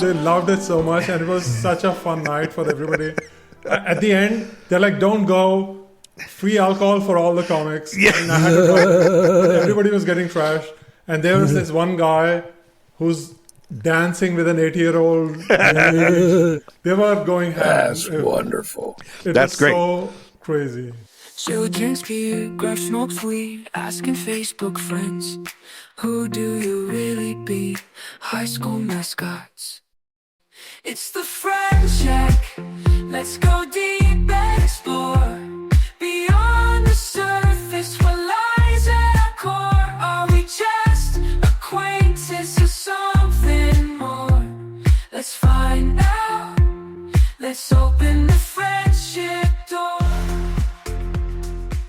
They loved it so much, and it was such a fun night for everybody. At the end, they're like, "Don't go, free alcohol for all the comics." Yeah. And I had to go. Everybody was getting trashed, and there was this one guy who's dancing with an 80-year-old. They were going ham. That's wonderful. That's was great. So crazy. Still drinks beer, grab smokes weed, asking Facebook friends, who do you really be? High school mascots. It's the friend check. Let's go deep and explore beyond the surface. What lies at our core? Are we just acquaintances or something more? Let's find out. Let's open the friendship door.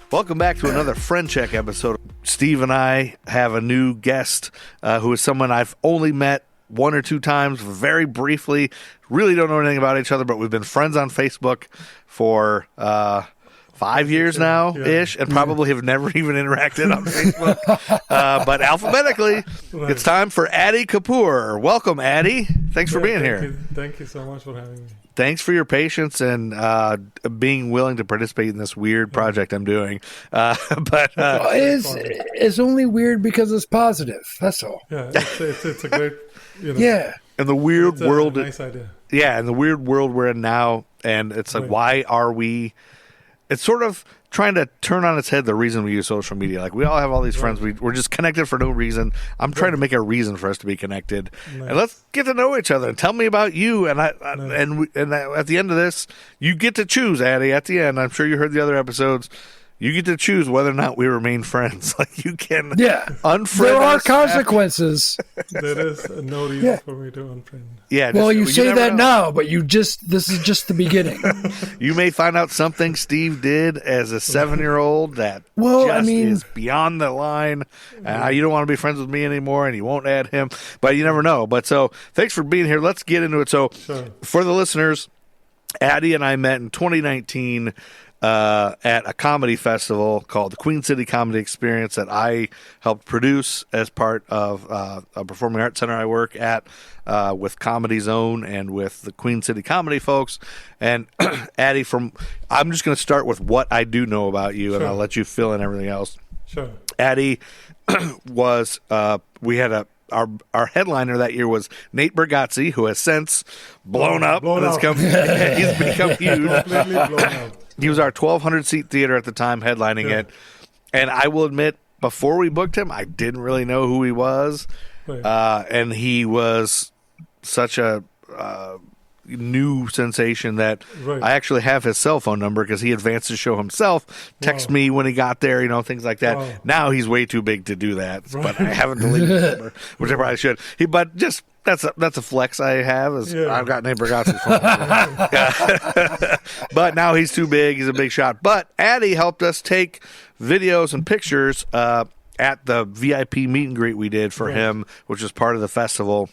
Welcome back to another Friend Check episode. Steve and I have a new guest who is someone I've only met one or two times, very briefly. Really don't know anything about each other, but we've been friends on Facebook for 5 years now-ish, and probably have never even interacted on Facebook. But alphabetically, it's time for Addy Kapur. Welcome, Addy. Thanks for being here. Thank you so much for having me. Thanks for your patience and being willing to participate in this weird project I'm doing. It's only weird because it's positive. That's all. Yeah, it's a great, Yeah. in the weird world, nice idea. yeah, in the weird world we're in now, and it's like, why are we? It's sort of trying to turn on its head the reason we use social media. Like, we all have all these friends. We're just connected for no reason. I'm trying to make a reason for us to be connected. Nice. And let's get to know each other. And tell me about you. And at the end of this, you get to choose, Addy. At the end, I'm sure you heard the other episodes. You get to choose whether or not we remain friends. Like, you can unfriend There are us consequences. There is no reason for me to unfriend. Yeah. Well, you say never that know. now, but this is just the beginning. You may find out something Steve did as a 7-year-old that is beyond the line. You don't want to be friends with me anymore, and you won't add him. But you never know. But so, thanks for being here. Let's get into it. So, for the listeners, Addy and I met in 2019 at a comedy festival called the Queen City Comedy Experience that I helped produce as part of a performing arts center I work at with Comedy Zone and with the Queen City Comedy folks. And Addy, I'm just going to start with what I do know about you, and I'll let you fill in everything else. Sure. Addy was we had our headliner that year was Nate Bargatze, who has since blown up. He's become huge. Completely blown up. He was our 1,200-seat theater at the time, headlining it. And I will admit, before we booked him, I didn't really know who he was. Right. And he was such a new sensation that I actually have his cell phone number because he advanced the show himself, text me when he got there, things like that. Wow. Now he's way too big to do that, but I haven't deleted his number, which I probably should. That's a flex I have. I've got Nate Bargatze's phone. But now he's too big. He's a big shot. But Addy helped us take videos and pictures at the VIP meet and greet we did for him, which was part of the festival,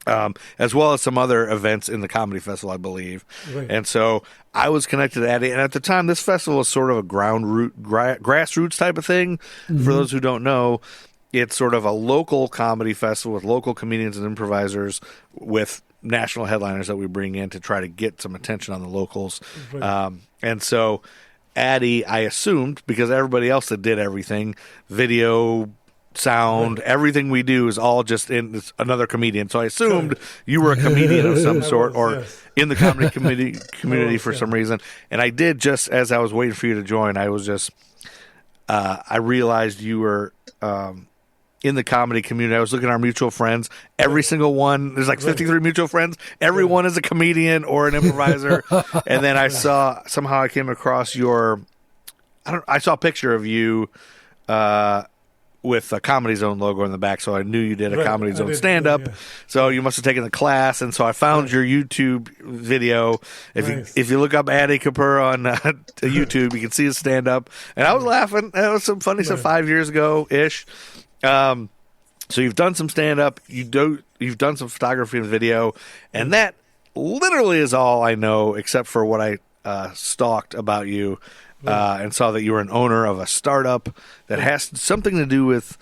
as well as some other events in the comedy festival, I believe. Right. And so I was connected to Addy. And at the time, this festival was sort of a grassroots type of thing. Mm-hmm. For those who don't know, it's sort of a local comedy festival with local comedians and improvisers with national headliners that we bring in to try to get some attention on the locals. Right. And so Addy, I assumed, because everybody else that did everything, video, sound, everything we do is all just in another comedian. So I assumed you were a comedian of some sort or in the comedy community for some reason. And I did, just as I was waiting for you to join, I was just I realized you were in the comedy community. I was looking at our mutual friends. Every single one, there's like 53 mutual friends. Everyone is a comedian or an improviser. And then I somehow I came across I saw a picture of you with a Comedy Zone logo in the back, so I knew you did a Comedy Zone stand-up. Yeah. So you must have taken the class, and so I found your YouTube video. If you look up Addy Kapur on YouTube, you can see his stand-up. And I was laughing. That was some funny stuff 5 years ago-ish. So you've done some stand-up, you've done some photography and video, and that literally is all I know, except for what I stalked about you and saw that you were an owner of a startup that has something to do with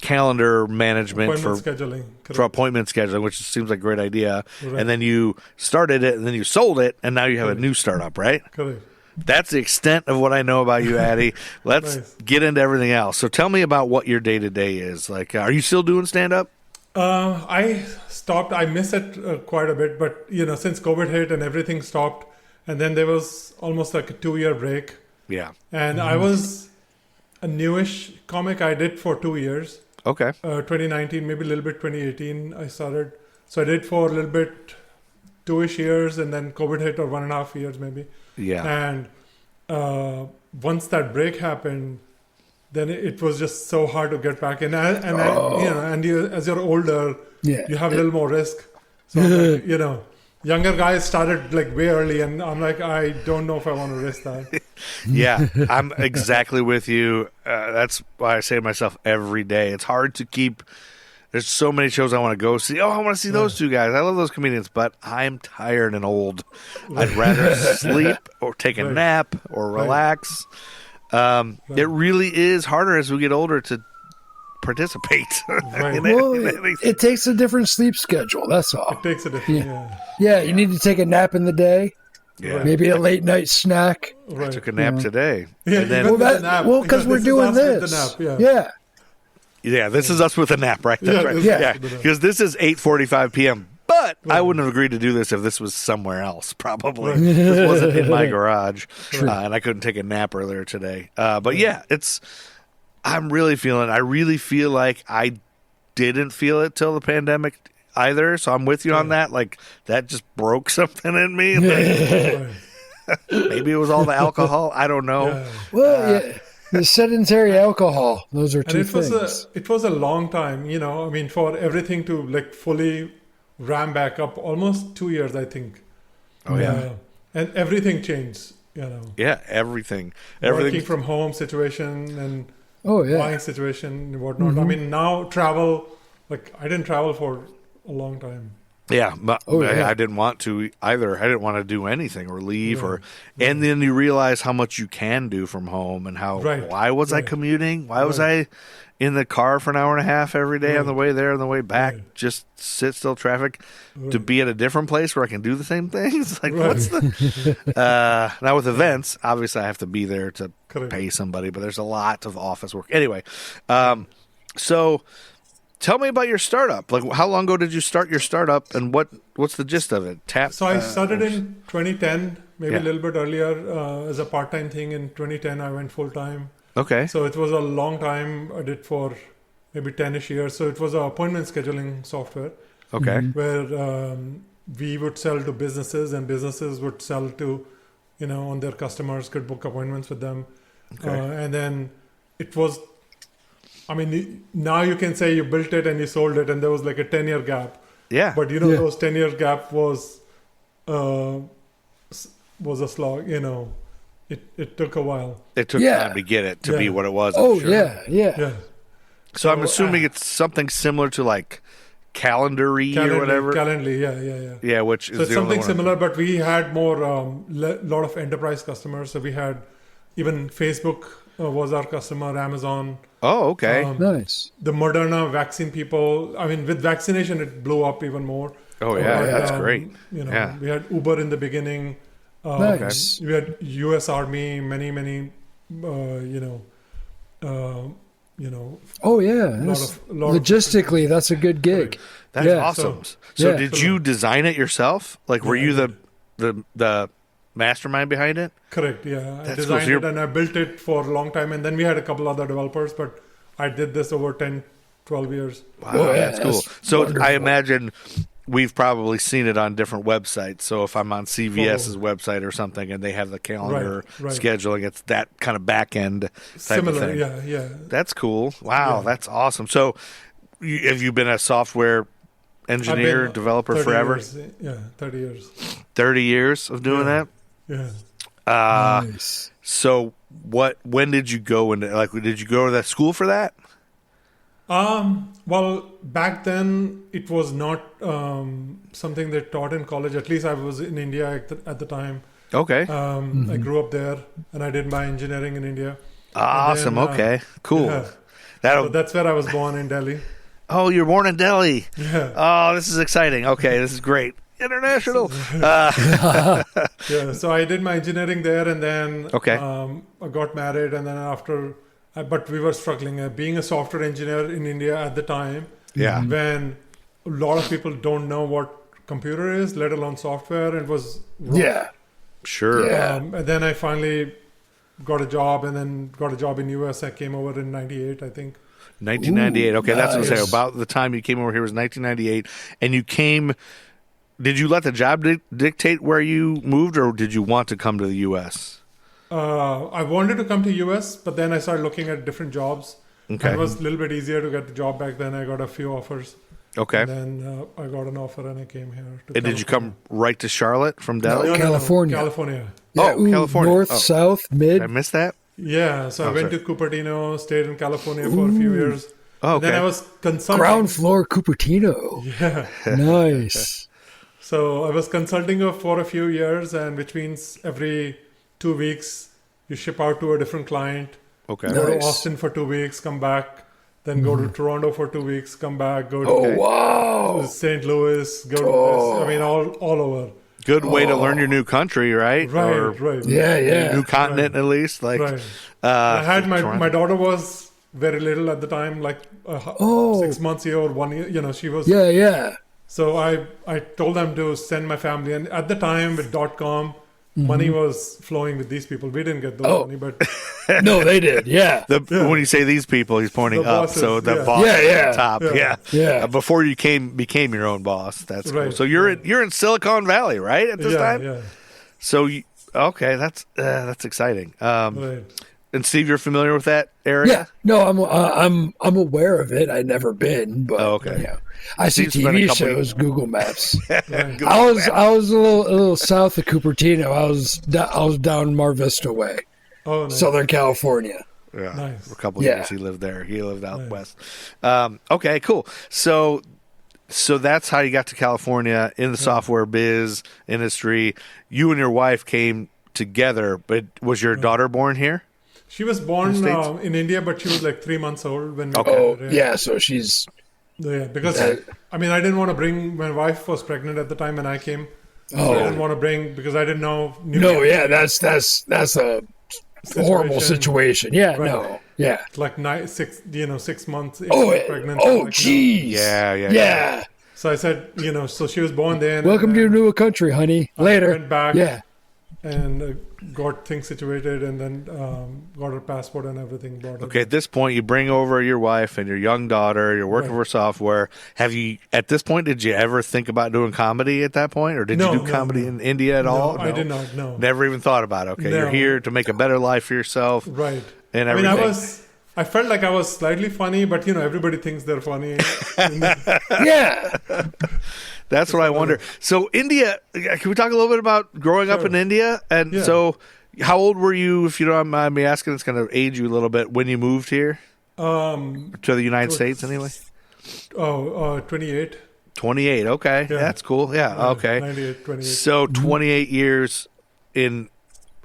calendar management Appointment for scheduling. for Correct. appointment scheduling, which seems like a great idea. Right. And then you started it, and then you sold it, and now you have a new startup, right? Correct. That's the extent of what I know about you, Addy. Let's Nice. get into everything else. So tell me about what your day-to-day is. Like, are you still doing stand-up? I stopped. I miss it quite a bit, but since COVID hit and everything stopped, and then there was almost like a 2-year break. Yeah. And I was a newish comic. I did for 2 years. Okay. 2019, maybe a little bit 2018, I started. So I did for a little bit 2-ish years, and then COVID hit, or 1.5 years maybe. Yeah. And once that break happened, then it was just so hard to get back in. And as you're older, Yeah. you have a little more risk. So like, younger guys started like way early, and I'm like, I don't know if I want to risk that. Yeah, I'm exactly with you. That's why I say to myself every day, it's hard to keep. There's so many shows I want to go see. Oh, I want to see those two guys. I love those comedians, but I'm tired and old. I'd rather sleep or take a nap or relax. It really is harder as we get older to participate. Right. Well, it takes a different sleep schedule. That's all. It takes a different, Yeah, you need to take a nap in the day. Yeah. Maybe a late night snack. I took a nap today. Yeah, And then, even with the nap. Because we're this is doing us with this. the nap, Yeah. yeah, this is us with a nap, right? That's Yeah, right. this is Yeah, us with a nap. because this is 8:45 p.m. But I wouldn't have agreed to do this if this was somewhere else, probably. This wasn't in my garage, and I couldn't take a nap earlier today. But yeah, I really feel like I didn't feel it till the pandemic either, so I'm with you on that. Like, that just broke something in me. Like, maybe it was all the alcohol. I don't know. Yeah. Well, the sedentary alcohol. Those are And two it was things. it was a long time, for everything to like fully ram back up, almost 2 years, I think. Oh, yeah. And everything changed, Yeah, everything. Working from home situation and Oh, yeah. buying situation and whatnot. I mean, now travel, like I didn't travel for a long time. Yeah, but yeah. I didn't want to either. I didn't want to do anything or leave, and then you realize how much you can do from home and how. Why was I commuting? Why was I in the car for an hour and a half every day on the way there and the way back? Just sit still, traffic, to be at a different place where I can do the same things. Like, what's the? Now with events, obviously I have to be there to pay somebody, but there's a lot of office work anyway. So. Tell me about your startup. Like, how long ago did you start your startup, and what's the gist of it? So I started in 2010, maybe a little bit earlier, as a part-time thing. In 2010, I went full-time. Okay. So it was a long time. I did for maybe 10-ish years. So it was an appointment scheduling software. Okay. Where we would sell to businesses, and businesses would sell to, on their customers could book appointments with them. Okay. And then it was, I mean, now you can say you built it and you sold it, and there was like a 10-year gap. Yeah. But those 10-year gap was a slog. It took a while. It took time to get it to be what it was. I'm sure. Yeah. So I'm assuming it's something similar to like Calendar-y or whatever. Calendly, yeah. Yeah, which is So it's the only something one. similar, but we had more lot of enterprise customers. So we had even Facebook was our customer, Amazon. Oh, okay. Nice. The Moderna vaccine people. I mean, with vaccination, it blew up even more. Oh, yeah, that's great. We had Uber in the beginning. Nice. We had U.S. Army, many. Oh, yeah. lot of Logistically, that's a good gig. That's awesome. So did you design it yourself? Like, were you the mastermind behind it? Correct, yeah. That's I designed cool. it and I built it for a long time. And then we had a couple other developers, but I did this over 10, 12 years. Wow, Oh, yeah, that's cool. that's So wonderful. I imagine we've probably seen it on different websites. So if I'm on CVS's website or something and they have the calendar scheduling, it's that kind of back end type Similar, of thing. yeah. That's cool. Wow, that's awesome. So have you been a software engineer, developer 30 forever? Years, 30 years. 30 years of doing that? Yeah. Nice. So when did you go into, like, did you go to that school for that? Well, back then it was not something they taught in college. At least I was in India at the time. Okay. I grew up there and I did my engineering in India. Awesome. then, Okay. Cool. Yeah. So that's where I was born, in Delhi. Oh, you were born in Delhi. Yeah. Oh, this is exciting. Okay, this is great. International. Yeah, so I did my engineering there, and then Okay. I got married, and then but we were struggling. Being a software engineer in India at the time, Yeah. when a lot of people don't know what computer is, let alone software, it was rough. Yeah. Sure. Yeah. And then I finally got a job, and then got a job in US. I came over in 98, I think. 1998. Okay, that's what I was saying. nice. About the time you came over here was 1998, and you came. Did you let the job dictate where you moved, or did you want to come to the U.S.? I wanted to come to US, but then I started looking at different jobs. Okay. And it was a little bit easier to get the job back then. I got a few offers. Okay. And then I got an offer, and I came here. And did you come right to Charlotte from Delhi? No. California. California. Yeah, Oh, California. North, Oh. south, mid. Did I missed that? Yeah, so I went sorry. to Cupertino, stayed in California for a few years. Oh, And then okay. I was consulting. Ground floor Cupertino. Yeah. Nice. So I was consulting for a few years, and which means every 2 weeks you ship out to a different client. Okay. Go to Nice. Austin for 2 weeks, come back. Then go to Toronto for 2 weeks, come back. Go to Oh, wow. St. Louis. Go to this. I mean, all over. Good way to learn your new country, right? Right, Or right. Yeah, yeah. new continent, at least. Like, Right. I had Toronto. my daughter was very little at the time, like Oh. 6 months here or 1 year. You know, she was. Yeah, yeah. So I told them to send my family, and at the time with .com, money was flowing with these people. We didn't get the Oh. money, but No, they did. Yeah. When you say these people, he's pointing The up. bosses, So the yeah. boss Yeah, at yeah. the top. Yeah. Yeah. Yeah. Before you became your own boss. That's cool. Right, So you're right. you're in Silicon Valley, right? At this time? yeah, So okay, that's exciting. right. And Steve, you're familiar with that area? Yeah. No, I'm aware of it. I'd never been, but Oh, okay. yeah. I see Steve's been a TV couple shows, Google Maps. Right. I was a little south of Cupertino. I was down Mar Vista way, Oh, nice. Southern California. Yeah. Nice. For a couple Yeah. years he lived there. He lived out Nice. west. Okay, cool. So that's how you got to California in the software biz industry. You and your wife came together, but was your daughter born here? She was born In the States? in India, but she was like 3 months old when we Okay. Oh, got her, yeah. So she's Yeah, because I mean, I didn't want to bring. My wife was pregnant at the time when I came. So I didn't want to bring because I didn't know. no, yeah. That's a horrible situation. Yeah, Right. no, yeah. Like 6 months. Oh, pregnant. oh, like, no. geez. Yeah. So I said, so she was born there. Welcome to a new country, honey. Later. Went back. Yeah. And got things situated, and then got her passport and everything. Brought Okay, at this point, you bring over your wife and your young daughter. You're working for software. Have you, at this point, did you ever think about doing comedy at that point? Or did No, you do no, comedy no. in India at all? I did not. No. Never even thought about it. Okay, No. you're here to make a better life for yourself. Right. And I mean, everything. I felt like I was slightly funny, but everybody thinks they're funny. Yeah. That's what I wonder. So India, can we talk a little bit about growing up Sure. in India? And Yeah. so how old were you, if you don't mind me asking, it's going to age you a little bit, when you moved here to the United States anyway? 28. 28. Okay. Yeah. That's cool. Yeah. Okay. 98, 28. So 28 years in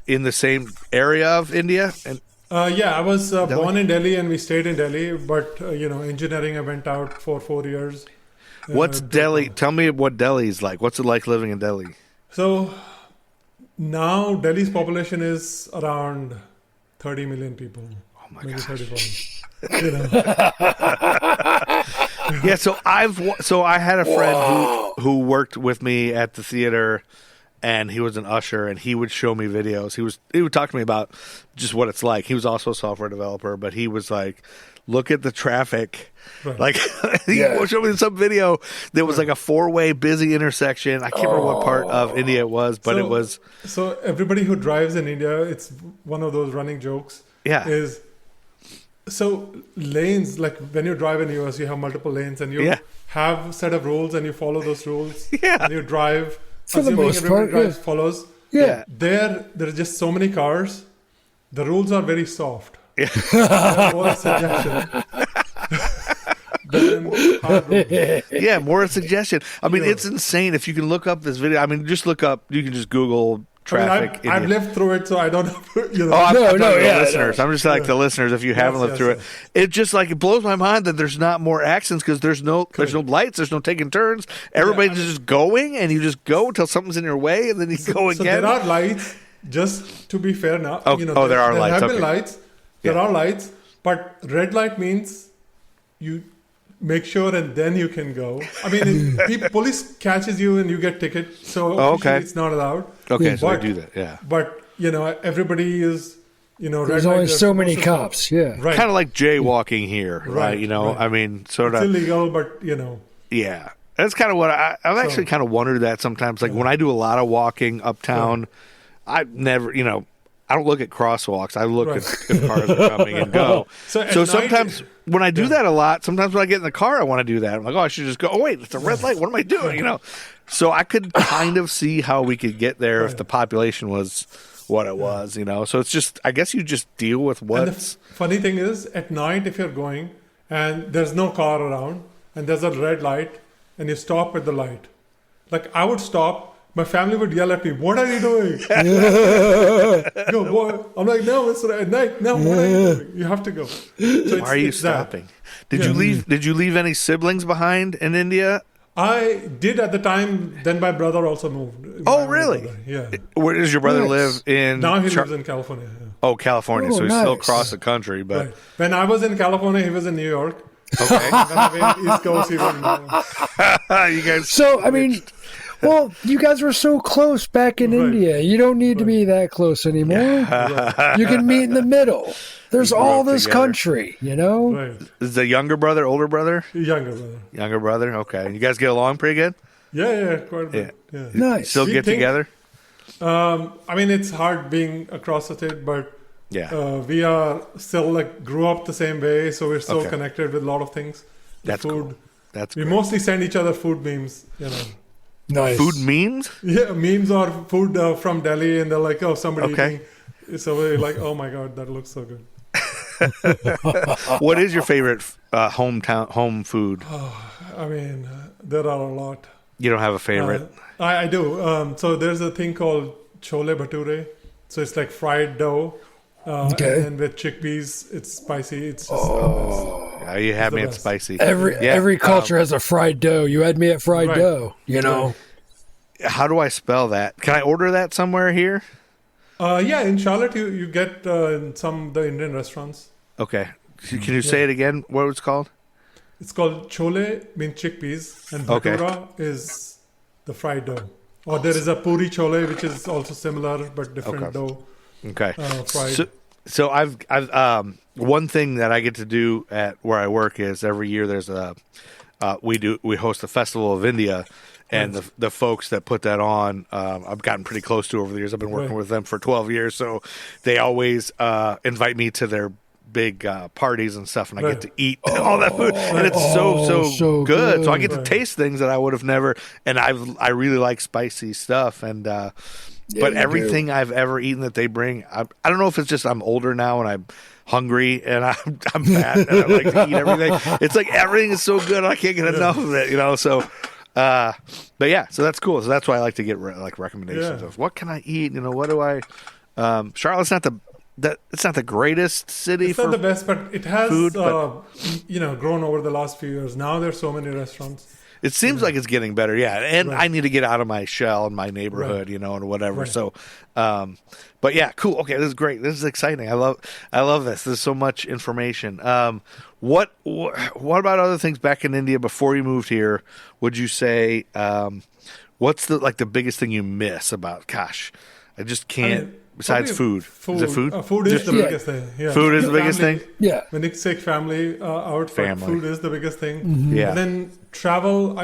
the same area of India? And Yeah, I was born in Delhi, and we stayed in Delhi. But engineering, I went out for 4 years. what's Delhi? Tell me what Delhi's like. What's it like living in Delhi? So now Delhi's population is around 30 million people. Oh my Maybe gosh. 35. Yeah, so I had a friend who worked with me at the theater, and he was an usher, and he would show me videos. He would talk to me about just what it's like. He was also a software developer, but he was like, look at the traffic. Right. Like he showed me some video that was like a 4-way busy intersection. I can't remember what part of India it was, but it was So everybody who drives in India, it's one of those running jokes. Yeah. Is so lanes, like when you drive in US, you have multiple lanes, and you Yeah. have a set of rules, and you follow those rules. Yeah. And you drive. For the assuming most everybody part, drives, follows. Yeah. There are just so many cars. The rules are very soft. Yeah. More suggestion. than hard rules. yeah, more a suggestion. I mean, it's insane. If you can look up this video, I mean, just look up. You can just Google traffic. I've lived through it, so I don't know. You know. Oh, I'm talking to the yeah, listeners. I'm just like the listeners. If you haven't lived through yes. it just like it blows my mind that there's not more accidents because there's no lights, there's no taking turns. Everybody's just going, and you just go until something's in your way, and then you go again. So there are lights. Just to be fair, now there are lights. There have been lights. There are lights, but red light means you make sure and then you can go. I mean, police catches you and you get ticket, so officially it's not allowed. Okay, so they do that, yeah. But everybody is, there's only so many cops, right? Kind of like jaywalking here, right? Right. I mean, sort it's of illegal, but yeah. That's kind of what I've actually kind of wondered that sometimes. Like when I do a lot of walking uptown, I never, I don't look at crosswalks. I look at if cars are coming and go. So sometimes when I do that a lot, sometimes when I get in the car, I want to do that. I'm like, I should just go, oh, wait, it's a red light. What am I doing? So I could kind of see how we could get there if the population was what it was, So it's just, I guess you just deal with what's... And the funny thing is, at night, if you're going and there's no car around and there's a red light and you stop at the light, like I would stop. My family would yell at me, "What are you doing?" Go, boy. I'm like, "No, it's at night. No, what are you doing? You have to go." So why are you stopping? Did you leave any siblings behind in India? I did at the time. Then my brother also moved. Oh, really? Brother. Yeah. Where does your brother live in? Now he lives in California. Yeah. Oh, California. So he's nice. still across the country. But when I was in California, he was in New York. Okay. When I went East Coast, he was in you guys. So I mean. Well, you guys were so close back in India. You don't need to be that close anymore. You can meet in the middle. There's all this together. Country, Right. Is the younger brother, older brother? Younger brother. Younger brother. Okay. You guys get along pretty good? Yeah, quite a bit. Yeah. Nice. Still get together? I mean, it's hard being across the state, but we are still grew up the same way, so we're still connected with a lot of things. That's food. Cool. That's we great. mostly send each other food memes. Nice. Food memes? Yeah, memes are food from Delhi, and they're like, "Oh, somebody Okay. eating." So we're like, "Oh my god, that looks so good." What is your favorite home food? I mean, there are a lot. You don't have a favorite? I do. So there's a thing called chole bhature. So it's like fried dough, and with chickpeas, it's spicy. It's just Yeah, you had me at spicy. Every culture has a fried dough. You had me at fried dough. How do I spell that? Can I order that somewhere here? In Charlotte, you get in some of the Indian restaurants. Okay. Can you say it again? What it's called? It's called chole, means chickpeas, and bhatura is the fried dough. Or there is a puri chole, which is also similar but different dough. Okay. Fried. So I've one thing that I get to do at where I work is every year there's we host the Festival of India. And the folks that put that on, I've gotten pretty close to over the years. I've been working with them for 12 years, so they always invite me to their big parties and stuff, and I get to eat all that food, and it's so good. So I get to taste things that I would have never. And I really like spicy stuff, and but everything I've ever eaten that they bring, I don't know if it's just I'm older now and I'm hungry and I'm fat and I like to eat everything. It's like everything is so good, I can't get enough of it, So. But yeah, so that's cool. So that's why I like to get recommendations of what can I eat. What do I? Charlotte's not it's not the greatest city. It's not the best, but it has food, grown over the last few years. Now there's so many restaurants. It seems like it's getting better, and I need to get out of my shell in my neighborhood, and whatever. Right. So, but yeah, cool. Okay, this is great. This is exciting. I love this. There's so much information. What about other things back in India before you moved here? Would you say what's the biggest thing you miss about? Gosh, I just can't. Besides food. Is it food? Food is the biggest thing. Yeah. Food is the biggest thing? Yeah. When you say family out, food is the biggest thing. Mm-hmm. Yeah. And then travel,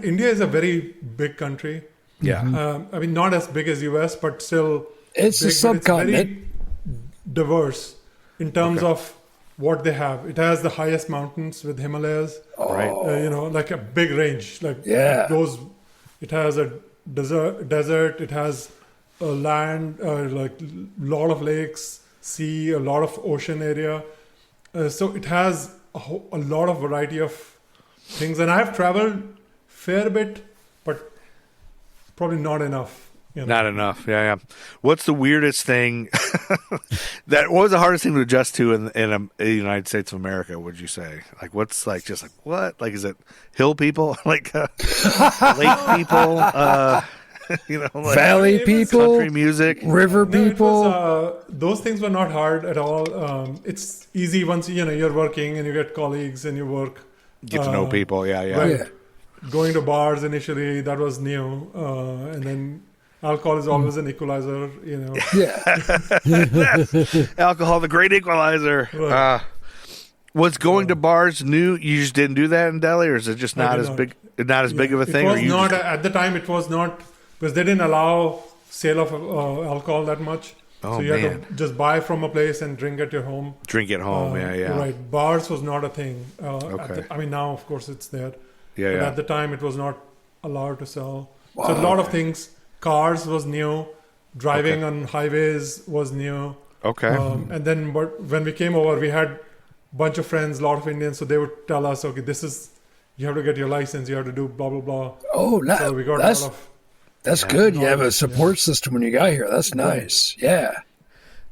India is a very big country. Yeah. I mean, not as big as US, but still it's big, a subcontinent. It's very diverse in terms of what they have. It has the highest mountains with Himalayas. Right. Like a big range. It has a desert, it has a land, like a lot of lakes, sea, a lot of ocean area. So it has a lot of variety of things. And I have traveled fair bit, but probably not enough. Not enough. Yeah. What's the weirdest thing what was the hardest thing to adjust to in the United States of America, would you say? Like, what's like, just like, what? Like, is it hill people? Like, lake people? Like Valley people? Country music? River No, people? those things were not hard at all. It's easy once, you're working and you get colleagues and you work. Get to know people. Yeah. Right. Yeah. Going to bars initially, that was new. And then alcohol is always an equalizer, Yeah. Alcohol, the great equalizer. Right. Was going to bars new? You just didn't do that in Delhi, or is it just not as big? Not as big of a thing? It was or you not, just... at the time, it was not, because they didn't allow sale of alcohol that much. Oh, so you man. had to just buy from a place and drink at your home. Drink at home, yeah. Right. Bars was not a thing. Okay. Now, of course, it's there. Yeah. But at the time, it was not allowed to sell. So a lot of things, cars was new, driving on highways was new. Okay. And then when we came over, we had a bunch of friends, a lot of Indians, so they would tell us, okay, you have to get your license, you have to do blah, blah, blah. Oh, So we got a lot of... that's good. You have a support system when you got here. That's nice. Yeah.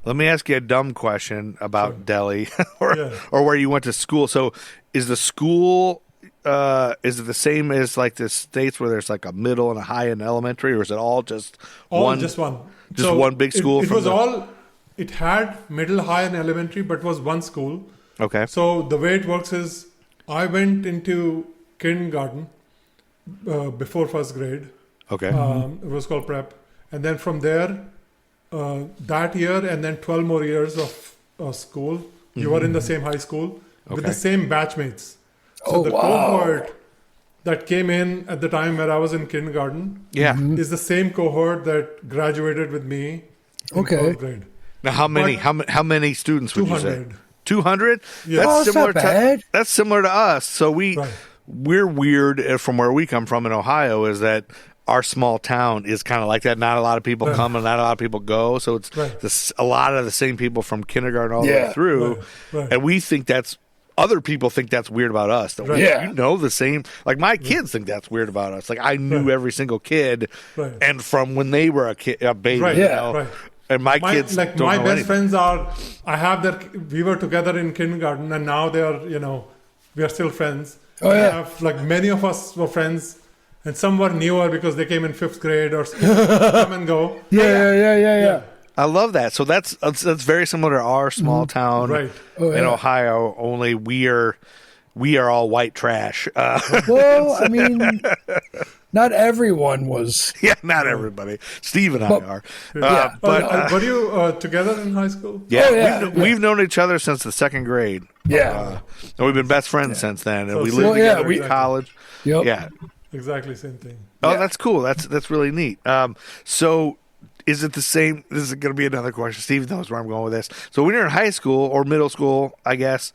Let me ask you a dumb question about Delhi or where you went to school. So is the school, is it the same as like the States where there's like a middle and a high and elementary, or is it all just one? Just one. Just one big school? It had middle, high, and elementary, but was one school. Okay. So the way it works is I went into kindergarten before first grade. Okay. It was called prep. And then from there, that year and then 12 more years of school, you were in the same high school with the same batchmates. So cohort that came in at the time where I was in kindergarten is the same cohort that graduated with me in fourth grade. Now, how many students would you say? 200? Yeah. That's not bad. That's similar to us. So we're weird from where we come from in Ohio, is that our small town is kind of like that. Not a lot of people come and not a lot of people go. So it's a lot of the same people from kindergarten all the way through. Right. And we think other people think that's weird about us. Don't we? Yeah. You know the same. Like my kids think that's weird about us. Like I knew every single kid, and from when they were a baby, Right. And my kids, like don't my know best anything. friends are. I have we were together in kindergarten, and now they are. We are still friends. Oh yeah. I have, like many of us were friends, and some were newer because they came in fifth grade or come and go. Yeah. I love that. So that's very similar to our small town in Ohio. Only we are all white trash. Well, I mean, not everyone was. Yeah, not everybody. Steve and I are. But were you together in high school? yeah, we've known each other since the second grade. Yeah. And we've been best friends since then. And we So- lived together we- in college. Yep. Yeah. Exactly same thing. Oh, that's cool. That's really neat. So is it the same? This is going to be another question. Steve knows where I'm going with this. So when you're in high school or middle school, I guess,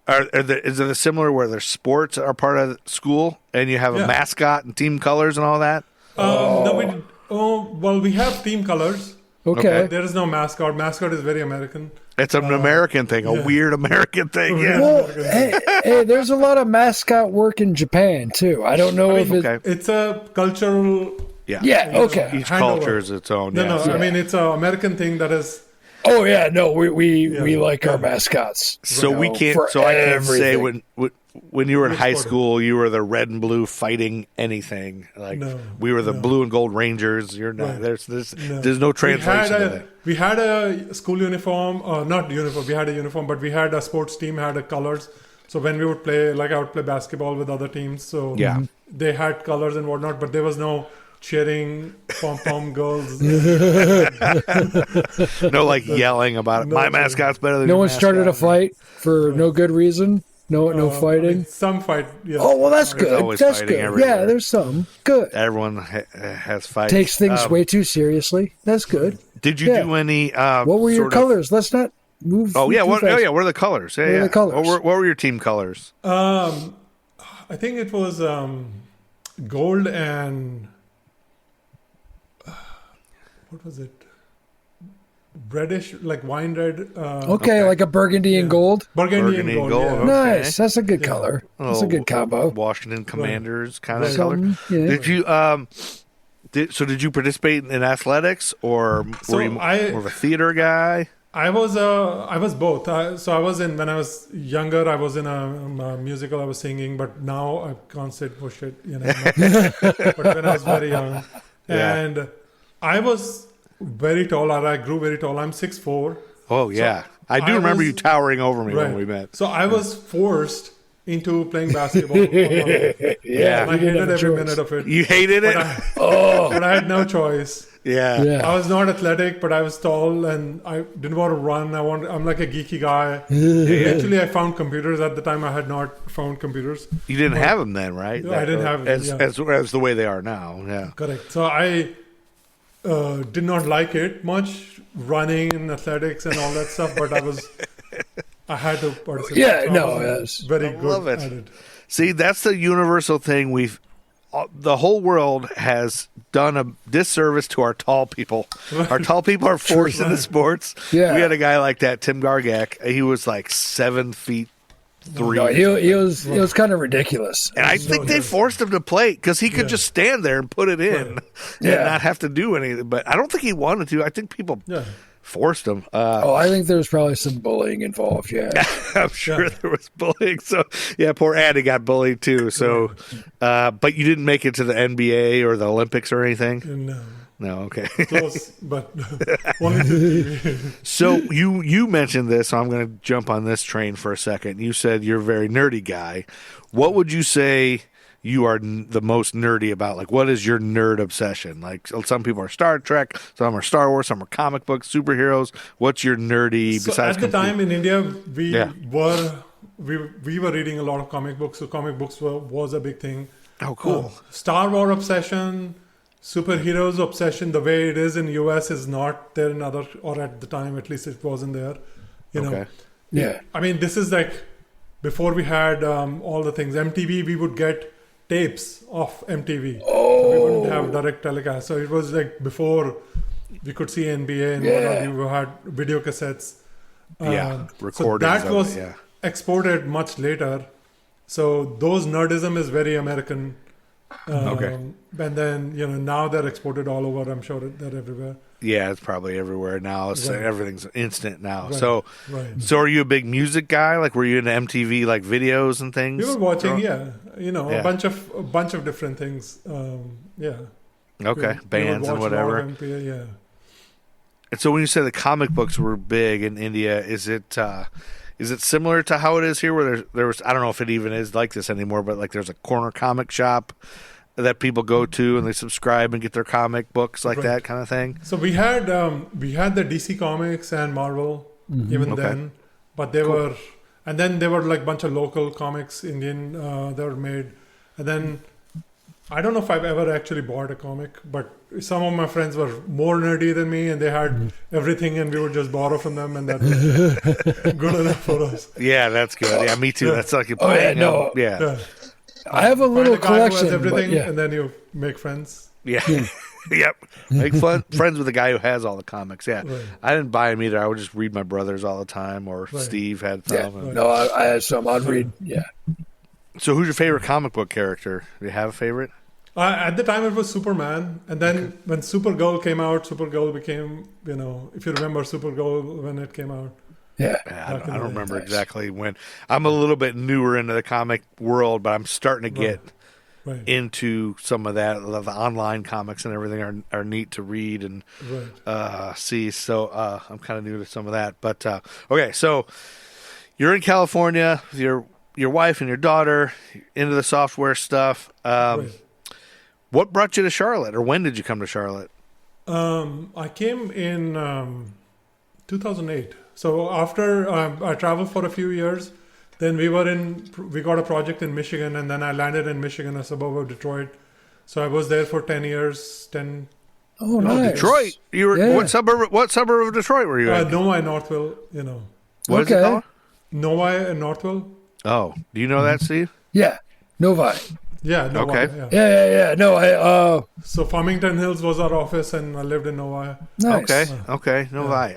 is it similar where there's sports are part of school and you have a mascot and team colors and all that? No, we did. Well, we have team colors. Okay. There is no mascot. Mascot is very American. It's an American thing, a weird American thing. Yeah. Well, hey, there's a lot of mascot work in Japan too. I don't know if It's a cultural. Yeah. Okay. Each Handover. culture is its own. No. Yeah. I mean, it's an American thing that is. Oh yeah. No, we like our mascots. So we can't. for So I can't say everything. when you were in high sport? school, you were the red and blue fighting anything. Like No, we were the blue and gold Rangers. You're not. Right. There's no translation to that. We had a school uniform, not uniform. We had a uniform, but we had a sports team had a colors. So when we would play, like I would play basketball with other teams. So they had colors and whatnot, but there was no cheering, pom-pom girls. No, like yelling about it. My mascot's better than No your one started a mascot. fight for no good reason. No fighting. I mean, some fight. Yes. Oh well, that's good. always That's fighting good. everywhere. Yeah, there's some good. Everyone has fights. Takes things way too seriously. That's good. Did you do any? What were your sort of- colors? Let's not move. Oh yeah, too what fast. are the colors? Yeah, What are the colors? What were your team colors? I think it was gold and what was it? Reddish, like wine red. Okay, like a burgundy and gold. Burgundy Burgundy and and gold. gold, Yeah. okay. Nice. That's a good color. That's a good combo. Washington Commanders kind of Something, color. yeah. Did you Did you participate in athletics, or were you more of a theater guy? I was both. So I was when I was younger, I was in a musical. I was singing, but now I can't sit for shit. But when I was very young, and I was very tall. I grew very tall. I'm 6'4". Oh yeah, so I do remember you towering over me when we met. So I was forced into playing basketball. Yeah, and I hated every minute of it. You hated it? But I had no choice. Yeah. I was not athletic, but I was tall, and I didn't want to run. I'm like a geeky guy. Eventually, I found computers. At the time, I had not found computers. You didn't have them then, right? I didn't have them. As the way they are now. Yeah. Correct. So I did not like it much, running and athletics and all that stuff. But I had to participate. Yeah, so yes. Very good love it. at it. See, that's the universal thing the whole world has done a disservice to our tall people. Our tall people are forced into sports. Yeah. We had a guy like that, Tim Gargak. He was like 7'3". No, he was kind of ridiculous. And I think they forced him to play because he could just stand there and put it in and not have to do anything. But I don't think he wanted to. I think people forced him. I think there's probably some bullying involved. Yeah, I'm sure there was bullying. So poor Addy got bullied too. So, but you didn't make it to the NBA or the Olympics or anything. No, okay. Close, but only. So you mentioned this, so I'm going to jump on this train for a second. You said you're a very nerdy guy. What would you say you are the most nerdy about? Like, what is your nerd obsession? Like, some people are Star Trek, some are Star Wars, some are comic books, superheroes. What's your nerdy besides at the time in India, we were reading a lot of comic books, so comic books was a big thing. Oh, cool. Star Wars obsession, superheroes obsession, the way it is in US is not there in other, or at the time at least it wasn't there. You know. Yeah. I mean, this is like before we had all the things. MTV, we would get tapes of MTV. So we wouldn't have direct telecast. So it was like before we could see NBA and whatnot, we had video cassettes. Recordings. So that was exported much later. So those nerdism is very American. And then, now they're exported all over. I'm sure they're everywhere. Yeah, it's probably everywhere now. So everything's instant now. Right. So are you a big music guy? Like, were you into MTV like videos and things? We were watching, a bunch of different things. Okay, bands and whatever. MPA, And so when you say the comic books were big in India, is it similar to how it is here? Where there was, I don't know if it even is like this anymore, but like there's a corner comic shop that people go to and they subscribe and get their comic books like that kind of thing. So we had the DC Comics and Marvel then, but they were, and then there were like a bunch of local comics, Indian, that were made, and then I don't know if I've ever actually bought a comic, but some of my friends were more nerdy than me and they had everything and we would just borrow from them, and that was good enough for us. Yeah, that's good. Yeah, me too. That's like I have a little collection. Everything, and then you make friends. Yeah. Yep. Make friends with the guy who has all the comics. Yeah. Right. I didn't buy them either. I would just read my brothers all the time, or Steve had some. No, I had some. I'd read. Yeah. So who's your favorite comic book character? Do you have a favorite? At the time, it was Superman. And then when Supergirl came out, Supergirl became, if you remember Supergirl when it came out. Yeah. I don't remember exactly when. I'm a little bit newer into the comic world, but I'm starting to get into some of that. The online comics and everything are neat to read and see. So I'm kind of new to some of that. But okay, so you're in California with your wife and your daughter, into the software stuff. What brought you to Charlotte, or when did you come to Charlotte? I came in 2008. So after I traveled for a few years, then we got a project in Michigan, and then I landed in Michigan, a suburb of Detroit. So I was there for 10 years. Oh, nice. Detroit. You were what suburb of Detroit were you in? Novi and Northville, What is it called? Novi and Northville. Oh, do you know that, Steve? Yeah, Novi. Yeah, Novi. Okay. Yeah. Yeah. No, So Farmington Hills was our office, and I lived in Novi. nice. Okay. No lie.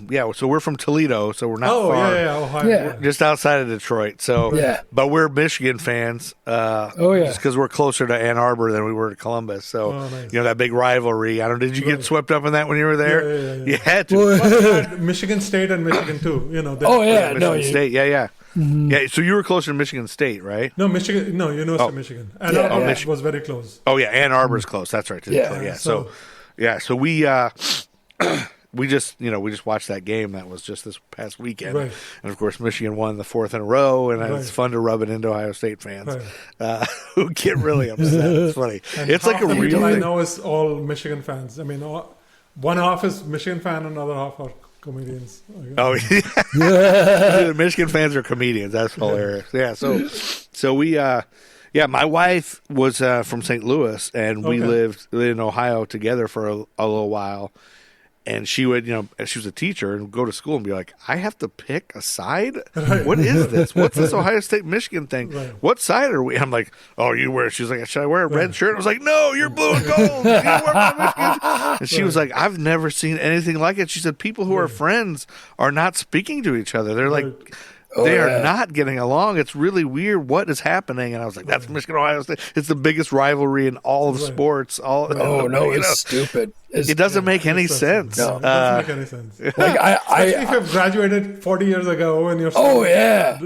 Yeah. So we're from Toledo, so we're not Oh, far. yeah, Ohio. Yeah. Just outside of Detroit. So, Yeah. but we're Michigan fans. Oh, yeah. Just because we're closer to Ann Arbor than we were to Columbus. So, nice. that big rivalry. I don't. Did you get swept up in that when you were there? Yeah. You had to. But we had Michigan State and Michigan too. Oh, yeah. No, Michigan State. Yeah. Mm-hmm. Yeah. So you were closer to Michigan State, right? No, Michigan. No, University of Michigan. And Yeah. Arbor Michigan. was very close. Oh yeah, Ann Arbor's close. That's right. To Yeah. Detroit. Yeah. So- So we we just watched that game that was just this past weekend, Right. and of course Michigan won the fourth in a row, and it's Right. fun to rub it into Ohio State fans Right. who get really upset. It's funny. And It's like half a the real people I thing. know is all Michigan fans. I mean, one half is Michigan fan, another half are comedians. Oh yeah, the Michigan fans are comedians. That's hilarious. Yeah. So we. My wife was from St. Louis, and we Okay. lived in Ohio together for a little while. And she would, she was a teacher and go to school and be like, I have to pick a side? What is this? What's this Ohio State Michigan thing? Right. What side are we? I'm like, oh, you wear, she's like, should I wear a red shirt? I was like, no, you're blue and gold. You wear my Michigan. And she was like, I've never seen anything like it. She said, people who are friends are not speaking to each other. They're like, they are not getting along. It's really weird. What is happening? And I was like, that's Michigan Ohio State. It's the biggest rivalry in all of sports. Oh, no, it's stupid. It doesn't make any sense. No. It doesn't make any sense. Like, Especially if you've graduated 40 years ago and you're oh, yeah.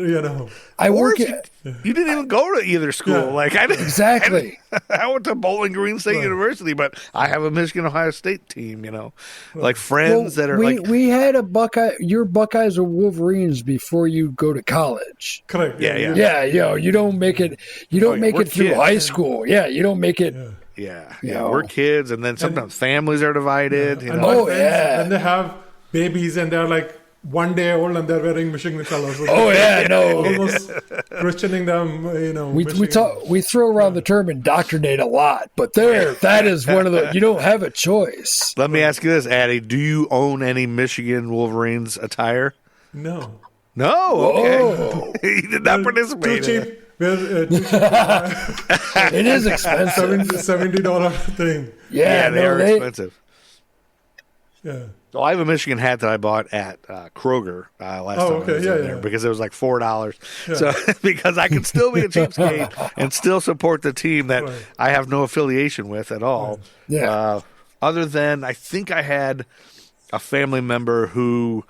I Or work if at. you didn't even go to either school. Yeah. Like I didn't, Exactly. I went to Bowling Green State University, but I have a Michigan Ohio State team. Like friends that are we had a Buckeye. Your Buckeyes or Wolverines before you go to college. Correct. Yeah. Yeah, you don't make it. You don't make we're it through kids. high school. Yeah, you don't make it. yeah. We're kids, and then sometimes families are divided. And know? Oh, my friends, yeah. when they have babies and they're like 1 day old and they're wearing Michigan colors. So Oh yeah, no. almost christening them. We Michigan. we throw around the term indoctrinate a lot, but that is one of the. You don't have a choice. Let me ask you this, Addy: do you own any Michigan Wolverines attire? No. No. Okay. Oh, He did not Too participate. in it. cheap. We're too cheap. it is expensive. $70 thing. Yeah, They no, are expensive. Yeah. So I have a Michigan hat that I bought at Kroger last time I was in there because it was like $4. So because I can still be a cheapskate and still support the team that I have no affiliation with at all. Yeah. Other than I think I had a family member who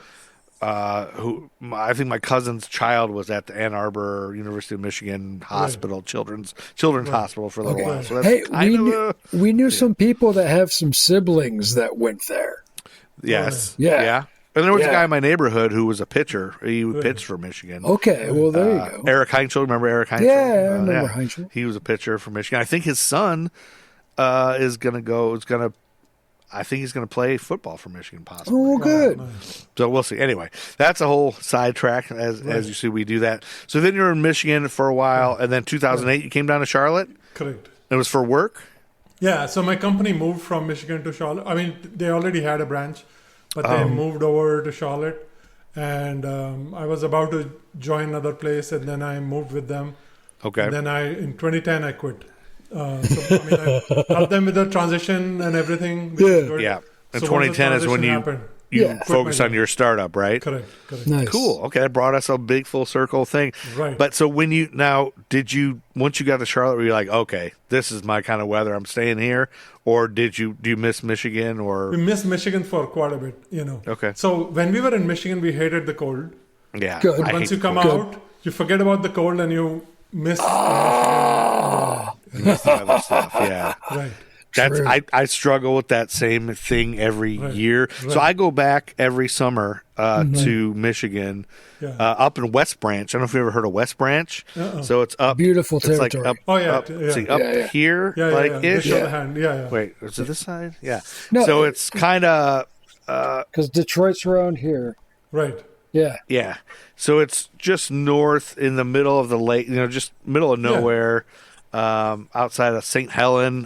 I think my cousin's child was at the Ann Arbor University of Michigan Hospital, Children's Hospital for a little while. So that's Hey, kind we knew some people that have some siblings that went there. yes, Yeah. And there was a Yeah. guy in my neighborhood who was a pitcher. He pitched for Michigan. Okay, well there you go. Eric Heinzel, remember Eric Heinzel? Yeah, I remember Heinzel. He was a pitcher for Michigan. I think his son is going to go. I think he's going to play football for Michigan, possibly. Oh, good. So we'll see. Anyway, that's a whole sidetrack. As you see, we do that. So then you're in Michigan for a while, and then 2008 you came down to Charlotte. Correct. It was for work. Yeah, so my company moved from Michigan to Charlotte. I mean, they already had a branch, but they moved over to Charlotte. And I was about to join another place, and then I moved with them. Okay. And then in 2010, I quit. I helped them with the transition and everything. which is good. Yeah. And So once the 2010 is when transition you happened, Yeah. focus my on your startup, right? correct. Nice. Cool. Okay, that brought us a big full circle thing. Right. But so once you got to Charlotte, were you like, okay, this is my kind of weather, I'm staying here, or do you miss Michigan We or? missed Michigan for quite a bit, Okay. So when we were in Michigan, we hated the cold. Yeah. Good. I Once hate you come the cold. out, you forget about the cold and you miss. Miss the other stuff. Yeah. Right. That's True. I struggle with that same thing every year. So I go back every summer to Michigan, Yeah. up in West Branch. I don't know if you ever heard of West Branch. So it's up Beautiful It's like territory. up. Oh, yeah, up, yeah. see, up Yeah. here, Yeah, like yeah. ish. This other hand. Yeah. Wait, is it this side? Yeah. No, so it's kind of because Detroit's around here. Right. Yeah. yeah. So it's just north in the middle of the lake. Just middle of nowhere. Outside of St. Helen,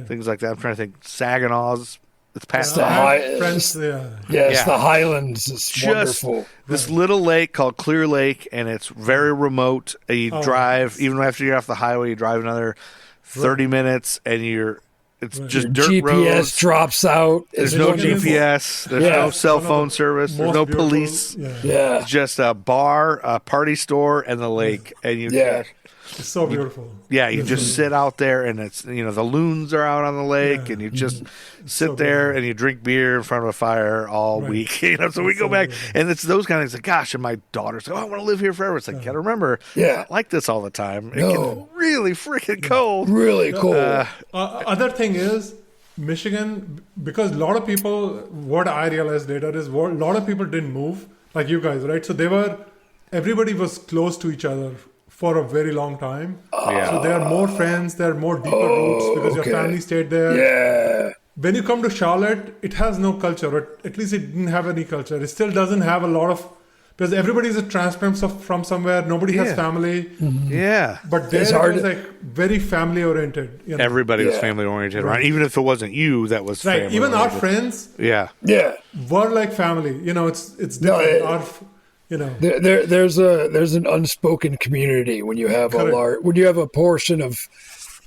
things like that. I'm trying to think. Saginaw's It's past the that. high, friends, It's the Highlands. It's Just wonderful. this little lake called Clear Lake, and it's very remote. And you drive, even after you get off the highway, you drive another 30 minutes, and it's just Your dirt GPS roads. drops out. There's It's no wonderful. GPS. There's no cell phone service. There's most no beautiful- police. Yeah. It's just a bar, a party store, and the lake. And you It's so beautiful. you just sit out there, and it's the loons are out on the lake, and you just sit so there and you drink beer in front of a fire all week. So we go back, and it's those kind of things. Like, gosh, and my daughter's like, "Oh, I want to live here forever." It's like, gotta remember, it's not like this all the time. It can really freaking cold. Really cool. Other thing is Michigan, because a lot of people, what I realized later is a lot of people didn't move like you guys, right? So everybody was close to each other for a very long time. So there are more friends, there are more deeper roots because your family stayed there. Yeah. When you come to Charlotte, it has no culture, or at least it didn't have any culture. It still doesn't have a lot of, because everybody is a transplant from somewhere. Nobody has family. Yeah. But there it was like very family oriented. Everybody was family oriented, right? Even if it wasn't you, that was Right. family Even our oriented. friends Yeah. were like family. It's different. There's an unspoken community when you have a portion of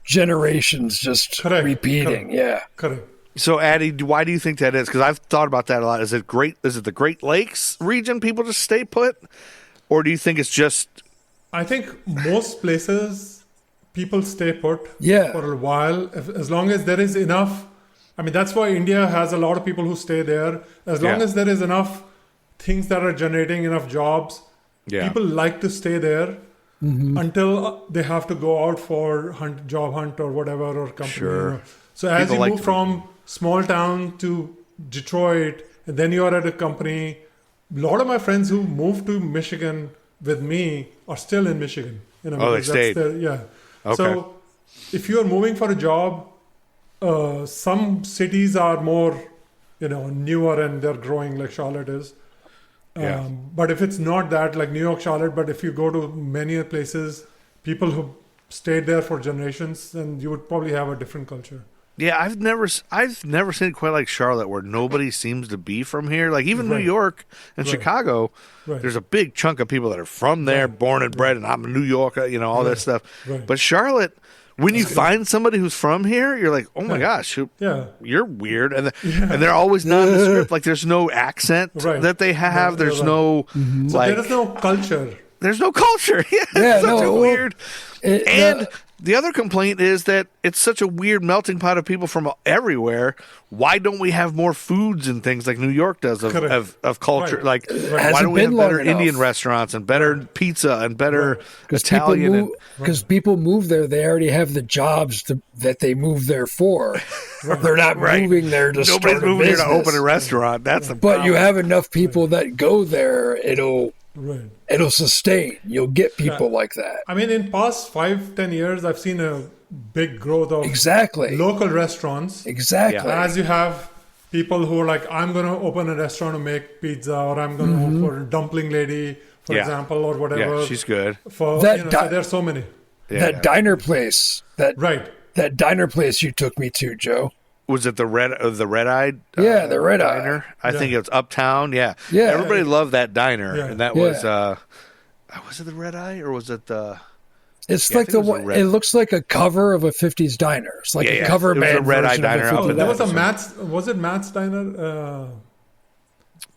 generations just repeating. Correct. Yeah. Correct. So, Addy, why do you think that is? Because I've thought about that a lot. Is it the Great Lakes region people just stay put? Or do you think it's just... I think most places people stay put for a while, as long as there is enough. I mean, that's why India has a lot of people who stay there. As long as there is enough things that are generating enough jobs, people like to stay there until they have to go out for job hunt or whatever, or company. Sure. So as People you like move to- from small town to Detroit, and then you are at a company, a lot of my friends who moved to Michigan with me are still in Michigan. they because stayed. Okay. So if you are moving for a job, some cities are more, newer and they're growing like Charlotte is. But if it's not that, like New York, Charlotte, but if you go to many places, people who stayed there for generations, then you would probably have a different culture. Yeah, I've never seen it quite like Charlotte, where nobody seems to be from here. Like even New York and Chicago, there's a big chunk of people that are from there, born and bred, and I'm a New Yorker, all that stuff. Right. But Charlotte, when you find somebody who's from here, you're like, oh my gosh, you're weird, and they're always nondescript. Like there's no accent that they have. There's no So there is no culture. There's no culture. It's such a weird. The other complaint is that it's such a weird melting pot of people from everywhere. Why don't we have more foods and things like New York does of culture? Right. Like, Hasn't why don't we have been better long enough. Indian restaurants and better pizza and better Italian? Because people move there, they already have the jobs that they move there for. They're not moving there to Nobody's start a moving here business. to open a restaurant. That's the But you problem. have enough people that go there, Right. it'll sustain. You'll get people like that. I mean, in past 5-10 years, I've seen a big growth of Exactly. local restaurants. Exactly. As you have people who are like, I'm going to open a restaurant to make pizza, or I'm going to open a dumpling lady, for example, or whatever. Yeah, she's good. So there's so many. That diner place. Right. That diner place you took me to, Joe. Was it the red eyed? Yeah, the Red Eye. diner. I think it's Uptown. Yeah, Yeah. Everybody loved that diner, Yeah. and that was it the Red Eye or was it the? It's Yeah, I like think the it was a one. red- It looks like a cover of a '50s diner. It's like a cover It was a band Red Eye version of a diner up 50s in There was a Madison. Matt's, was it Matt's Diner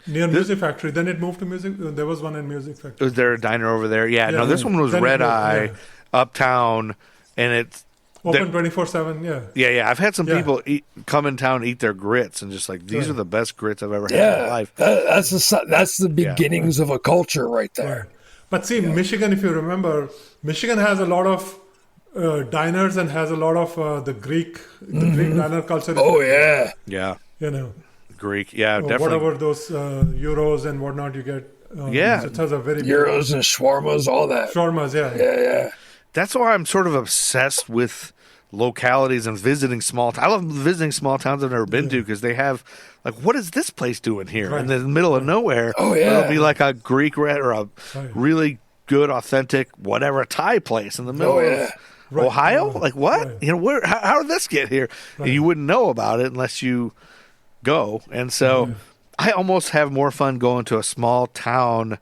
near Music Factory? Then it moved to Music. There was one in Music Factory. Was there a diner over there? Yeah, no, this one was Then it Red moved, Eye, Uptown, and it's Open 24/7. Yeah. yeah. I've had some Yeah. people come in town eat their grits and just like these are the best grits I've ever had in my life. That's the beginnings of a culture right there. Right. But see, Michigan, if you remember, Michigan has a lot of diners and has a lot of the Greek diner culture. Oh yeah. Yeah, Greek. Yeah, Or definitely. whatever those euros and whatnot you get. Yeah. So it has a very big Euros and shawarmas, all that. shawarmas. Yeah. Yeah. That's why I'm sort of obsessed with localities and visiting small towns. I love visiting small towns I've never been to because they have like, what is this place doing here Right. in the middle of nowhere? Oh, yeah. It'll be like a Greek or a really good, authentic, whatever Thai place in the middle of Ohio. Like what? Right. Where? How did this get here? You wouldn't know about it unless you go. And so I almost have more fun going to a small town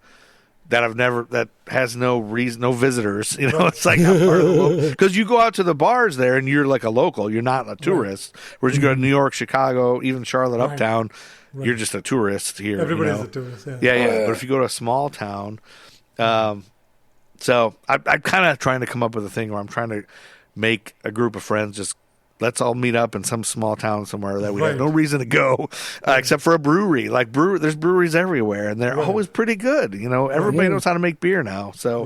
that has no reason, no visitors. You know, it's like I'm part of the local, because you go out to the bars there and you're like a local. You're not a tourist. Whereas you go to New York, Chicago, even Charlotte, uptown, you're just a tourist here. Everybody's a tourist. Yeah. Yeah. But if you go to a small town, so I'm kind of trying to come up with a thing where I'm trying to make a group of friends just. Let's all meet up in some small town somewhere that we have no reason to go, except for a brewery. Like there's breweries everywhere, and they're always pretty good. You know, everybody knows how to make beer now. So,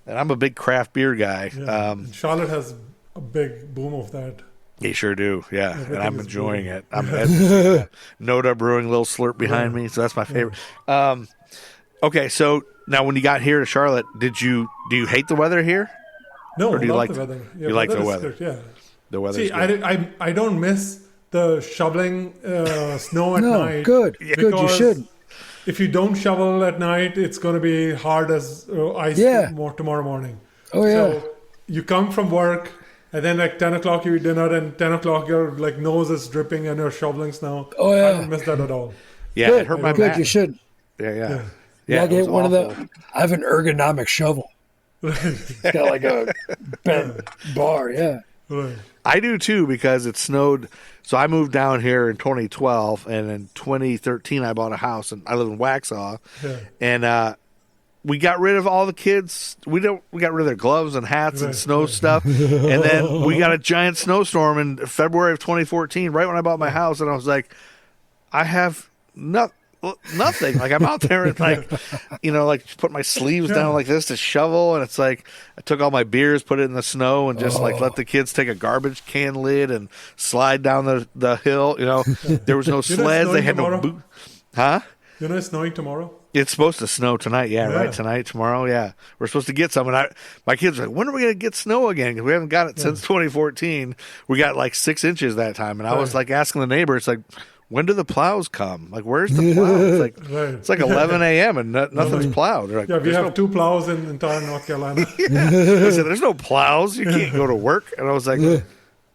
and I'm a big craft beer guy. Yeah. Charlotte has a big boom of that. They sure do, yeah. And I'm enjoying it. I'm Noda Brewing, little slurp behind me, so that's my favorite. Okay, so now when you got here to Charlotte, do you hate the weather here? No, or do you like the weather. Yeah, you like the weather? Good, yeah. The weather. See, I don't miss the shoveling snow at night. No, good. You should. If you don't shovel at night, it's going to be hard as ice tomorrow morning. Oh, yeah. So you come from work, and then like 10 o'clock you eat dinner, and 10 o'clock your like nose is dripping and you're shoveling snow. Oh, yeah. I don't miss that at all. Yeah, good. It hurt my good. back. You should. Yeah. I get one awful. Of the. I have an ergonomic shovel. It's got like a bent bar. Yeah. Right. I do too, because it snowed. So I moved down here in 2012, and in 2013 I bought a house, and I live in Waxhaw, and we got rid of all the kids. We got rid of their gloves and hats and snow stuff, and then we got a giant snowstorm in February of 2014, right when I bought my house, and I was like, I have nothing. Like I'm out there and like, like put my sleeves down like this to shovel, and it's like I took all my beers, put it in the snow, and just like let the kids take a garbage can lid and slide down the hill. There was no sleds. They had no boot. Huh? It's snowing tomorrow. It's supposed to snow tonight. Yeah, right. Tonight, tomorrow. Yeah, we're supposed to get some. And my kids are like, when are we going to get snow again? Because we haven't got it since 2014. We got like 6 inches that time, and I was like asking the neighbor, it's like, when do the plows come? Like, where's the plow? It's like 11 a.m. and nothing's plowed. Like, we have 2 plows in entire North Carolina. I said, there's no plows. You can't go to work. And I was like,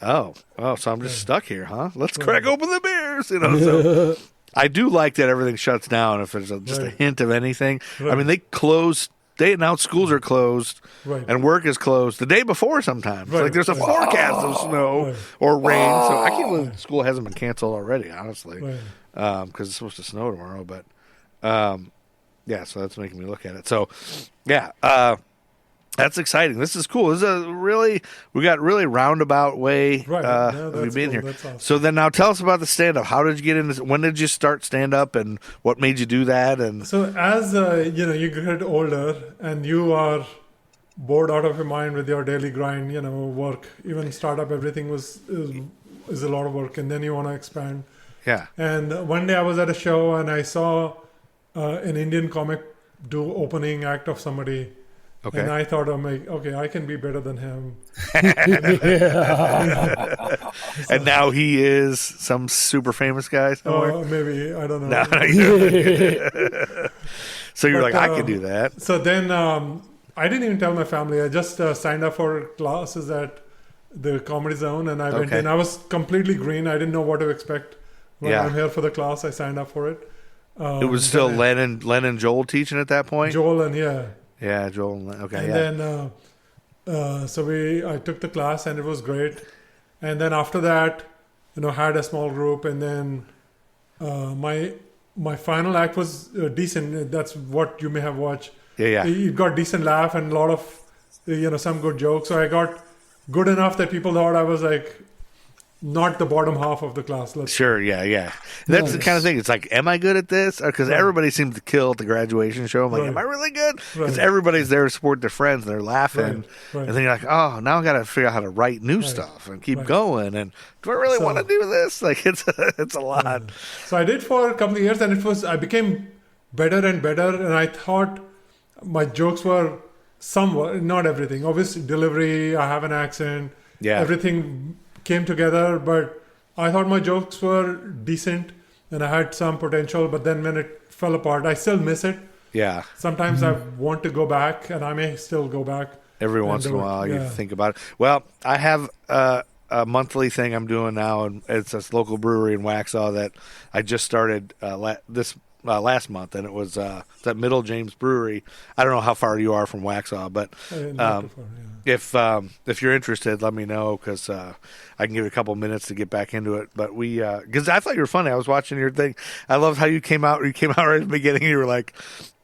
oh, so I'm just stuck here, huh? Let's crack open the beers. So I do like that everything shuts down if there's just a hint of anything. I mean, they announce schools are closed and work is closed the day before sometimes. Like there's a forecast of snow or rain. So I can't believe school hasn't been canceled already, honestly, because it's supposed to snow tomorrow. But, so that's making me look at it. So, that's exciting. This is cool. This is we got really roundabout way we've been here. Awesome. So then now tell us about the stand-up. How did you get into when did you start stand-up, and what made you do that? And so as you get older and you are bored out of your mind with your daily grind, work, even startup, everything is a lot of work, and then you want to expand. Yeah. And one day I was at a show and I saw an Indian comic do opening act of somebody. Okay. And I thought, I can be better than him. And now he is some super famous guy somewhere? Maybe. I don't know. So you're like, I can do that. So then I didn't even tell my family. I just signed up for classes at the Comedy Zone, and I went in. I was completely green. I didn't know what to expect. When I'm here for the class, I signed up for it. It was still Len and Joel teaching at that point? Joel and Yeah, Joel. Okay, and then, I took the class and it was great. And then after that, had a small group. And then my final act was decent. That's what you may have watched. Yeah. It got decent laugh and a lot of, some good jokes. So I got good enough that people thought I was like not the bottom half of the class. Sure, yeah. That's the kind of thing. It's like, am I good at this? Because everybody seems to kill at the graduation show. I'm like, am I really good? Because everybody's there to support their friends and they're laughing. And then you're like, oh, now I got to figure out how to write new stuff and keep going. And do I really want to do this? Like, it's a lot. So I did for a couple of years, and I became better and better. And I thought my jokes were somewhat, not everything. Obviously, delivery, I have an accent. Yeah. Everything came together, but I thought my jokes were decent and I had some potential, but then when it fell apart, I still miss it. Yeah. Sometimes I want to go back, and I may still go back. Every once in a while you think about it. Well, I have a monthly thing I'm doing now, and it's this local brewery in Waxhaw that I just started last month, and it was that Middle James Brewery. I don't know how far you are from Waxhaw, but Not too far, if you're interested, let me know, because I can give you a couple minutes to get back into it. But because I thought you were funny. I was watching your thing. I loved how you came out. You came out right at the beginning. You were like,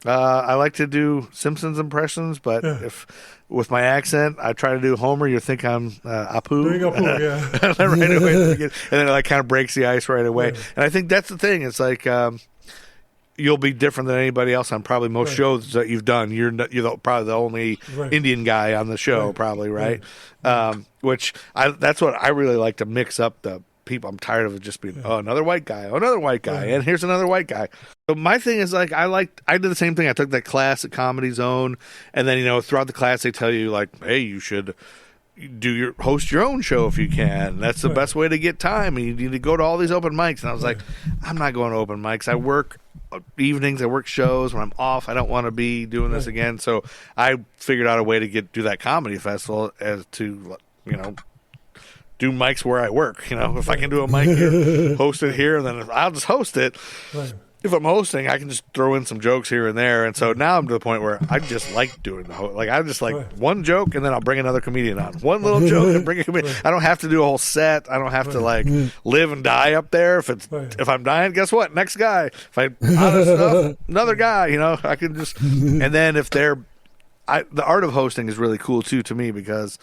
I like to do Simpsons impressions, but if with my accent, I try to do Homer, you think I'm Apu. Doing Apu, yeah. Right away, and then it like kind of breaks the ice right away. Yeah. And I think that's the thing. It's like you'll be different than anybody else on probably most shows that you've done. You're probably the only Indian guy on the show, probably, right? Which that's what I really like, to mix up the people. I'm tired of it just being another white guy, and here's another white guy. So my thing is like I did the same thing. I took that class at Comedy Zone, and then throughout the class they tell you like, hey, you should host your own show if you can. That's the best way to get time. And you need to go to all these open mics. And I was like, I'm not going to open mics. I work evenings, I work shows. When I'm off, I don't want to be doing this again. So I figured out a way to do that comedy festival as to do mics where I work. If I can do a mic here, host it here, then I'll just host it. If I'm hosting, I can just throw in some jokes here and there. And so now I'm to the point where I just like doing the host. Like I just like one joke, and then I'll bring another comedian on. One little joke and bring a comedian. I don't have to do a whole set. I don't have to like live and die up there. If I'm dying, guess what? Next guy. If I'm out of stuff, another guy. I can just. And then if the art of hosting is really cool too to me, because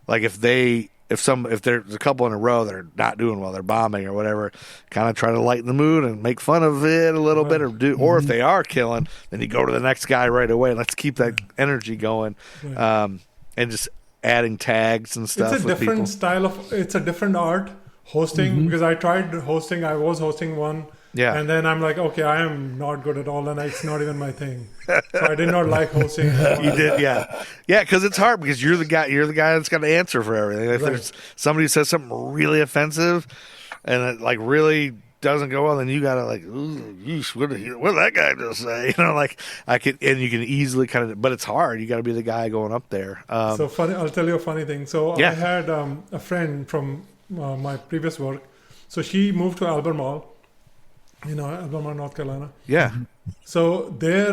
like if there's a couple in a row that are not doing well, they're bombing or whatever, kind of try to lighten the mood and make fun of it a little bit, or if they are killing, then you go to the next guy right away. Let's keep that energy going, and just adding tags and stuff. It's a different style it's a different art hosting, because I tried hosting. I was hosting one. Yeah. And then I'm like, okay, I am not good at all, and it's not even my thing. So I did not like hosting. You did, yeah. Yeah, because it's hard, because you're the guy that's got to answer for everything. If there's somebody who says something really offensive and it like really doesn't go well, then you got to like, ooh, yeesh, what did that guy just say? You can easily kind of, but it's hard. You got to be the guy going up there. So funny, I'll tell you a funny thing. So I had a friend from my previous work. So she moved to Albemarle. Albemarle, North Carolina. Yeah. So there,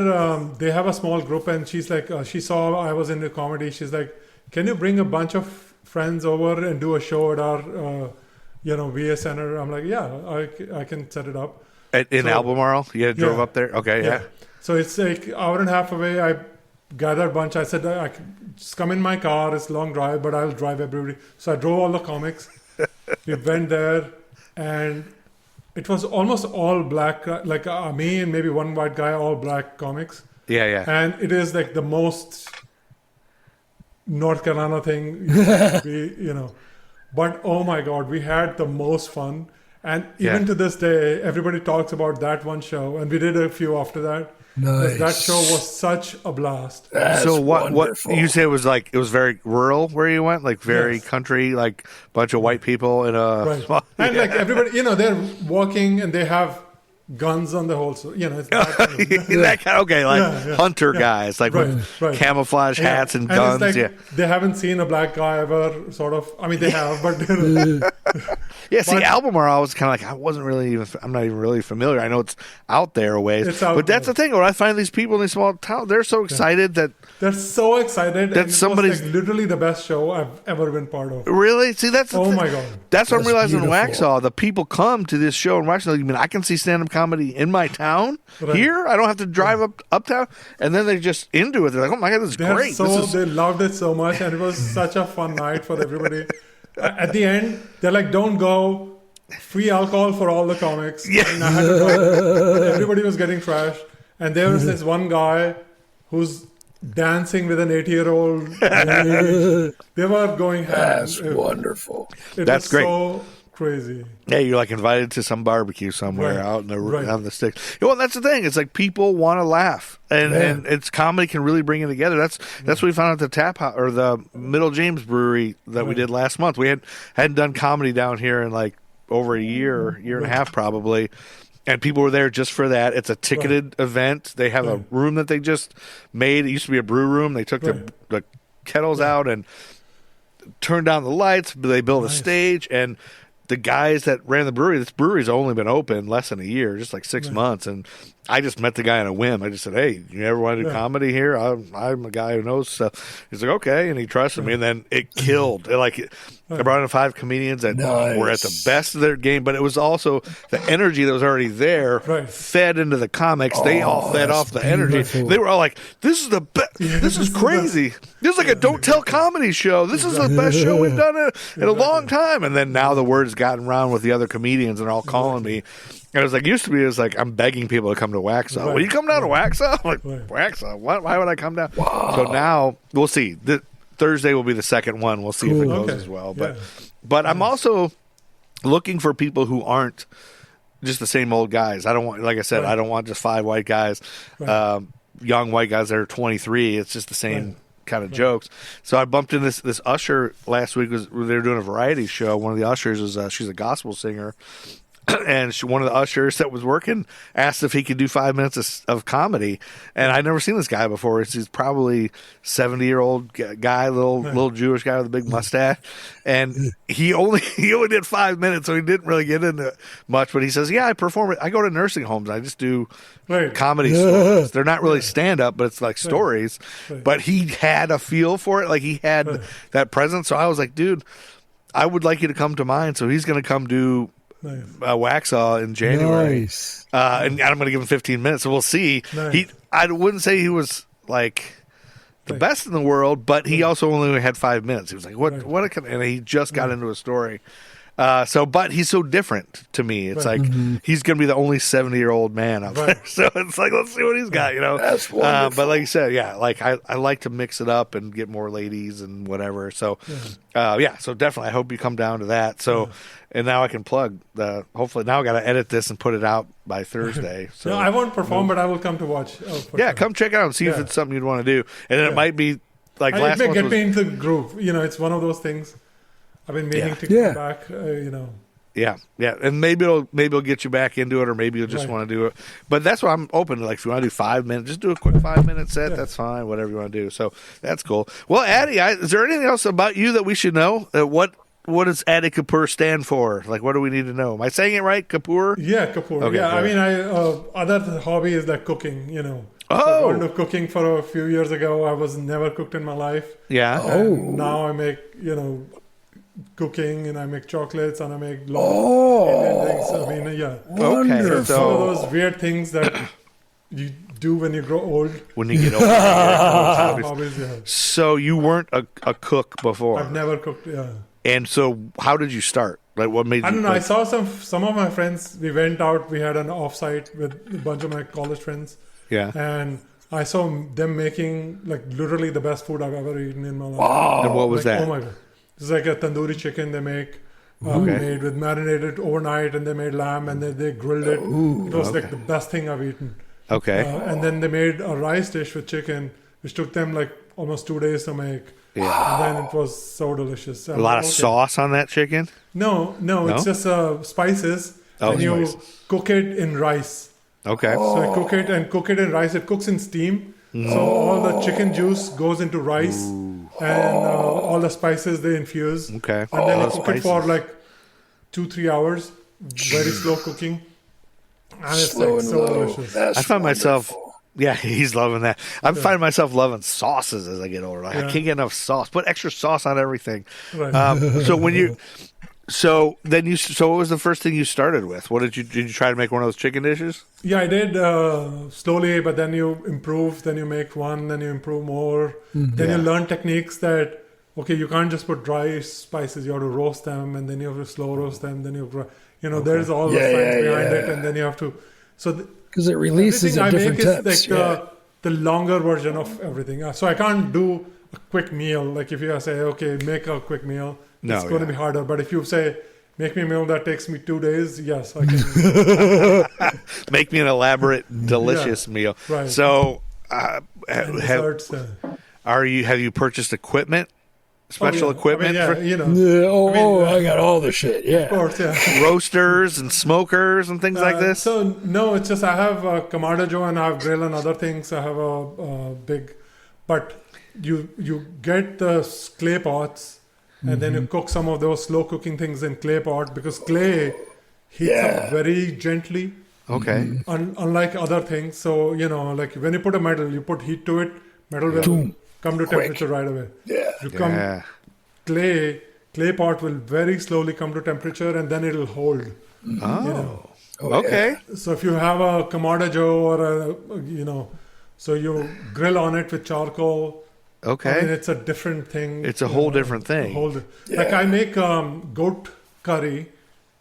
they have a small group, and she's like, she saw I was into comedy. She's like, can you bring a bunch of friends over and do a show at our, VA center? I'm like, yeah, I can set it up. In Albemarle? You drove up there? Okay, yeah. So it's like an hour and a half away. I gathered a bunch. I said, I can just come in my car. It's a long drive, but I'll drive everybody. So I drove all the comics. We went there, and it was almost all black, like me and maybe one white guy, all black comics. Yeah. And it is like the most North Carolina thing, But oh my God, we had the most fun. And even to this day, everybody talks about that one show. And we did a few after that. Nice. That show was such a blast. So what you say was like, it was very rural where you went, like very country, like a bunch of white people in a small, and like everybody, they're walking and they have guns on the whole, it's that kind of, hunter guys, like with camouflage hats and guns. It's like they haven't seen a black guy ever, sort of. I mean, they have, but see, Albemarle, I was kind of like, I'm not even really familiar. I know it's out there a ways, but that's the thing. When I find these people in these small towns, they're so excited that somebody's literally the best show I've ever been part of. Really? See, that's the thing. My God, that's what I'm realizing in Waxhaw. The people come to this show in Waxhaw. I can see stand-up comedy in my town here. I don't have to drive uptown, and then they're just into it. They're like, "Oh my God, this is great!" They loved it so much, and it was such a fun night for everybody. At the end, they're like, "Don't go." Free alcohol for all the comics. Yeah. And I had to everybody was getting trashed, and there was this one guy who's dancing with an 80-year-old. They were going ham. That's wonderful. That's great. So crazy. Yeah, you're like invited to some barbecue somewhere out on the sticks. Well, that's the thing. It's like people want to laugh, and it's comedy can really bring it together. That's what we found at the Tap House or the Middle James Brewery that we did last month. We hadn't done comedy down here in like over a year and a half probably. And people were there just for that. It's a ticketed event. They have a room that they just made. It used to be a brew room. They took the kettles out, and turn down the lights. They build a stage, and the guys that ran the brewery, this brewery's only been open less than a year, just like 6 months. And I just met the guy on a whim. I just said, hey, you ever want to do comedy here? I'm a guy who knows stuff. He's like, okay. And he trusted me. And then it killed. I brought in 5 comedians that were at the best of their game, but it was also the energy that was already there fed into the comics. They all fed off the energy. They were all like, this is the best. This is crazy. This is like a don't tell comedy show. This is the best show we've done in a long time. And then now the word's gotten around with the other comedians and they're all calling me. And it was like, used to be, it was like, I'm begging people to come to Waxhaw. Will you come down to Waxhaw? I'm like, Waxhaw? What? Why would I come down? Wow. So now, we'll see. Thursday will be the second one. We'll see if it goes as well. But I'm also looking for people who aren't just the same old guys. I don't want, like I said, I don't want just 5 white guys, young white guys that are 23. It's just the same kind of jokes. So I bumped in this usher last week. They were doing a variety show. One of the ushers is she's a gospel singer. And one of the ushers that was working asked if he could do 5 minutes of comedy. And I'd never seen this guy before. He's probably 70-year-old guy, little Jewish guy with a big mustache. And he only did 5 minutes, so he didn't really get into much. But he says, yeah, I perform it. I go to nursing homes. I just do comedy stories. They're not really stand-up, but it's like stories. But he had a feel for it. Like he had that presence. So I was like, dude, I would like you to come to mine. So he's going to come do Waxhaw in January, and I'm going to give him 15 minutes, so we'll see. I wouldn't say he was like the best in the world, but he also only had 5 minutes. He was like, "What?" And he just got into a story. But he's so different to me. It's like he's going to be the only 70-year-old man out there. So it's like, let's see what he's got, you know. That's wonderful. But like you said, like I like to mix it up and get more ladies and whatever. So, so definitely, I hope you come down to that. So, and now I can plug hopefully now I got to edit this and put it out by Thursday. So I won't perform, but I will come to watch. Come check it out and see if it's something you'd want to do. And then it might be like last month. Get me into the groove. You know, it's one of those things. I've been meaning to come back, you know. Yeah, and maybe it'll get you back into it, or maybe you'll just want to do it. But that's why I'm open to. Like, if you want to do 5 minutes, just do a quick 5-minute set. That's fine. Whatever you want to do. So that's cool. Well, Addy, is there anything else about you that we should know? What does Addy Kapur stand for? Like, what do we need to know? Am I saying it right, Kapur? Yeah, Kapur. Okay, I mean, other hobby is like cooking. You know. Oh. So I got into cooking for a few years ago. I was never cooked in my life. Yeah. And now I make cooking, and I make chocolates, and I make Indian things. I mean, Okay. So some of those weird things that you do when you grow old. When you get older. Hobbies, So you weren't a cook before? I've never cooked, And so how did you start? Like, what made you? I don't know. I saw some of my friends. We went out. We had an offsite with a bunch of my college friends. Yeah. And I saw them making like literally the best food I've ever eaten in my life. Wow. And what was that? Oh my God. It's like a tandoori chicken they make, made with marinated overnight, and they made lamb, and they grilled it. It was like the best thing I've eaten. Okay. And then they made a rice dish with chicken, which took them like almost 2 days to make. Yeah. And then it was so delicious. A lot of sauce on that chicken? No, it's just spices, and you cook it in rice. Okay. So I cook it in rice. It cooks in steam. So all the chicken juice goes into rice, and all the spices they infuse. Okay. And then you cook it for like 2-3 hours, very slow cooking. And it's like so delicious. I find myself, he's loving that. I'm finding myself loving sauces as I get older. Like, I can't get enough sauce. Put extra sauce on everything. Right. So what was the first thing you started with? What did you try to make one of those chicken dishes? Yeah, I did slowly, but then you improve, then you make one, then you improve more. Then you learn techniques that, you can't just put dry spices, you have to roast them, and then you have to slow roast them, then there's all the science behind it, and then you have to, because it releases at different temps. Like the longer version of everything. So I can't do a quick meal. Like if you say, make a quick meal, it's going to be harder. But if you say, make me a meal that takes me 2 days, yes, I can. Make me an elaborate, delicious meal. Right. So, have you purchased equipment? Special equipment? I got all the shit. Yeah. Of course, yeah. Roasters and smokers and things like this? So, no, it's just I have a Kamado Joe, and I have grill and other things. I have a big... But you get the clay pots, and then you cook some of those slow cooking things in clay pot because clay heats up very gently. Okay. Unlike other things, so like when you put a metal, you put heat to it, metal will come to temperature right away. Clay pot will very slowly come to temperature, and then it'll hold. Okay. So if you have a Kamada Joe or so you grill on it with charcoal. Okay. I mean, it's a different thing. It's a whole different thing. Like I make goat curry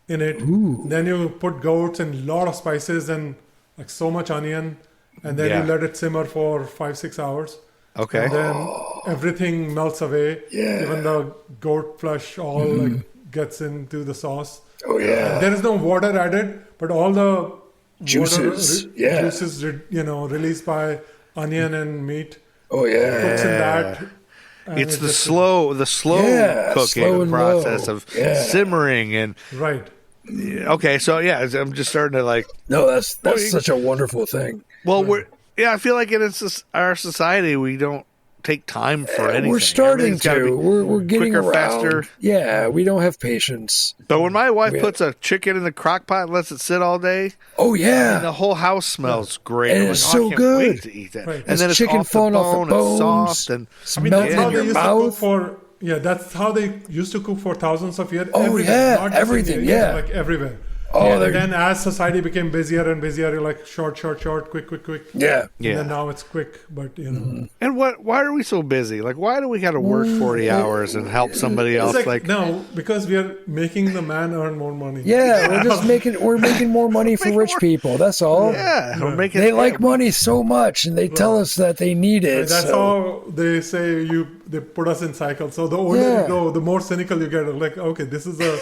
in it. Ooh. Then you put goats and a lot of spices and like so much onion, and then you let it simmer for 5-6 hours. Okay. And then everything melts away. Yeah. Even the goat flesh all like gets into the sauce. Oh yeah. And there is no water added, but all the Juices. juices released by onion and meat. Oh yeah. Cooks in that. And It's the just- slow Yeah, cooking slow and process low. of simmering and Right. okay. So yeah, I'm just starting to like. No, that's such a wonderful thing. Well, I feel like in our society we don't take time for anything. We're starting Everything's gotta to. be We're getting quicker, around. faster. Yeah, we don't have patience. But when my wife puts a chicken in the crock pot and lets it sit all day, Oh yeah. the whole house smells great. And I'm it's like, so I can't good. wait to eat that. Right. And then it's chicken off the falling off the bone, bones. it's soft, and I mean, Melting that's how in they your used to cook mouth. for. Yeah, that's how they used to cook for thousands of years. Oh, Everywhere, yeah, not just in everything, India, yeah. like everywhere. Oh, and they're- then as society became busier and busier, you're like short, quick. Yeah. yeah. And then now it's quick, but And why are we so busy? Like, why do we got to work 40 hours and help somebody else? it's Like, no, because we are making the man earn more money. Yeah, we're making more money for rich people. That's all. yeah, we're making. They like money so much, and they tell us that they need it. And that's so- how they say they put us in cycles. So the older Yeah. you go, the more cynical you get. Like, okay, this is a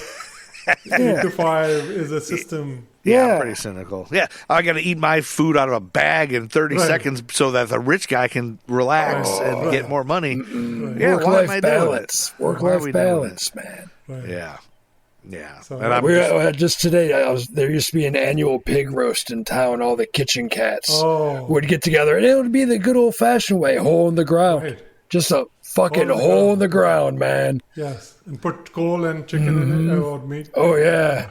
8 to 5 is a system. Yeah, I'm Yeah. pretty cynical. Yeah, I got to eat my food out of a bag in 30 Right. seconds so that the rich guy can relax and get more money. Yeah, why am I Work-life doing balance. it? Why are Work-life we doing balance, man. Right. Yeah, yeah. So- and I'm Just today, there used to be an annual pig roast in town. All the kitchen cats Oh. would get together, and it would be the good old-fashioned way, hole in the ground. Right. Just a fucking Hole in the hole in ground. the ground, man. Yes, and put coal and chicken in it or meat. Oh yeah.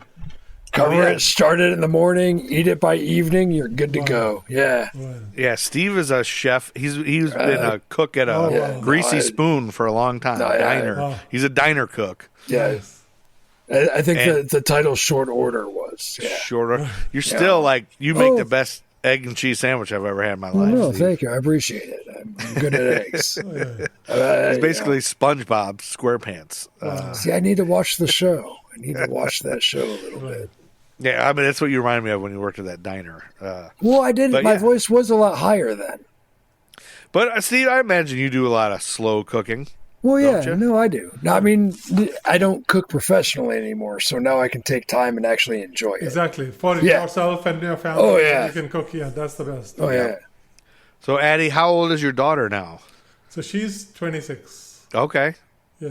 Cover yeah. it, start it in the morning, eat it by evening, you're good to go. Yeah. Right. yeah. Steve is a chef. He's been a cook at a wow. Greasy No, I- Spoon for a long time. No, yeah, Diner. wow. He's a diner cook. Yeah. Yes. I think And- the title Short Order was. Yeah. Shorter. You're still like you make Oh. the best egg and cheese sandwich I've ever had in my Oh, life. no, Steve. thank you. I appreciate it. I'm good at eggs. Yeah. It's basically SpongeBob SquarePants. See, I need to watch the show. I need to watch that show a little bit. Yeah, I mean that's what you remind me of when you worked at that diner. Well, I didn't. But My yeah. voice was a lot higher then. But Steve, I imagine you do a lot of slow cooking. Well, yeah, Don't you? no, I do. No, I mean, I don't cook professionally anymore, so now I can take time and actually enjoy it. Exactly. For Yeah. yourself and your family, Oh, yeah. you can cook. Yeah, that's the best. Oh yeah. So, Addy, how old is your daughter now? So she's 26. Okay, Yeah.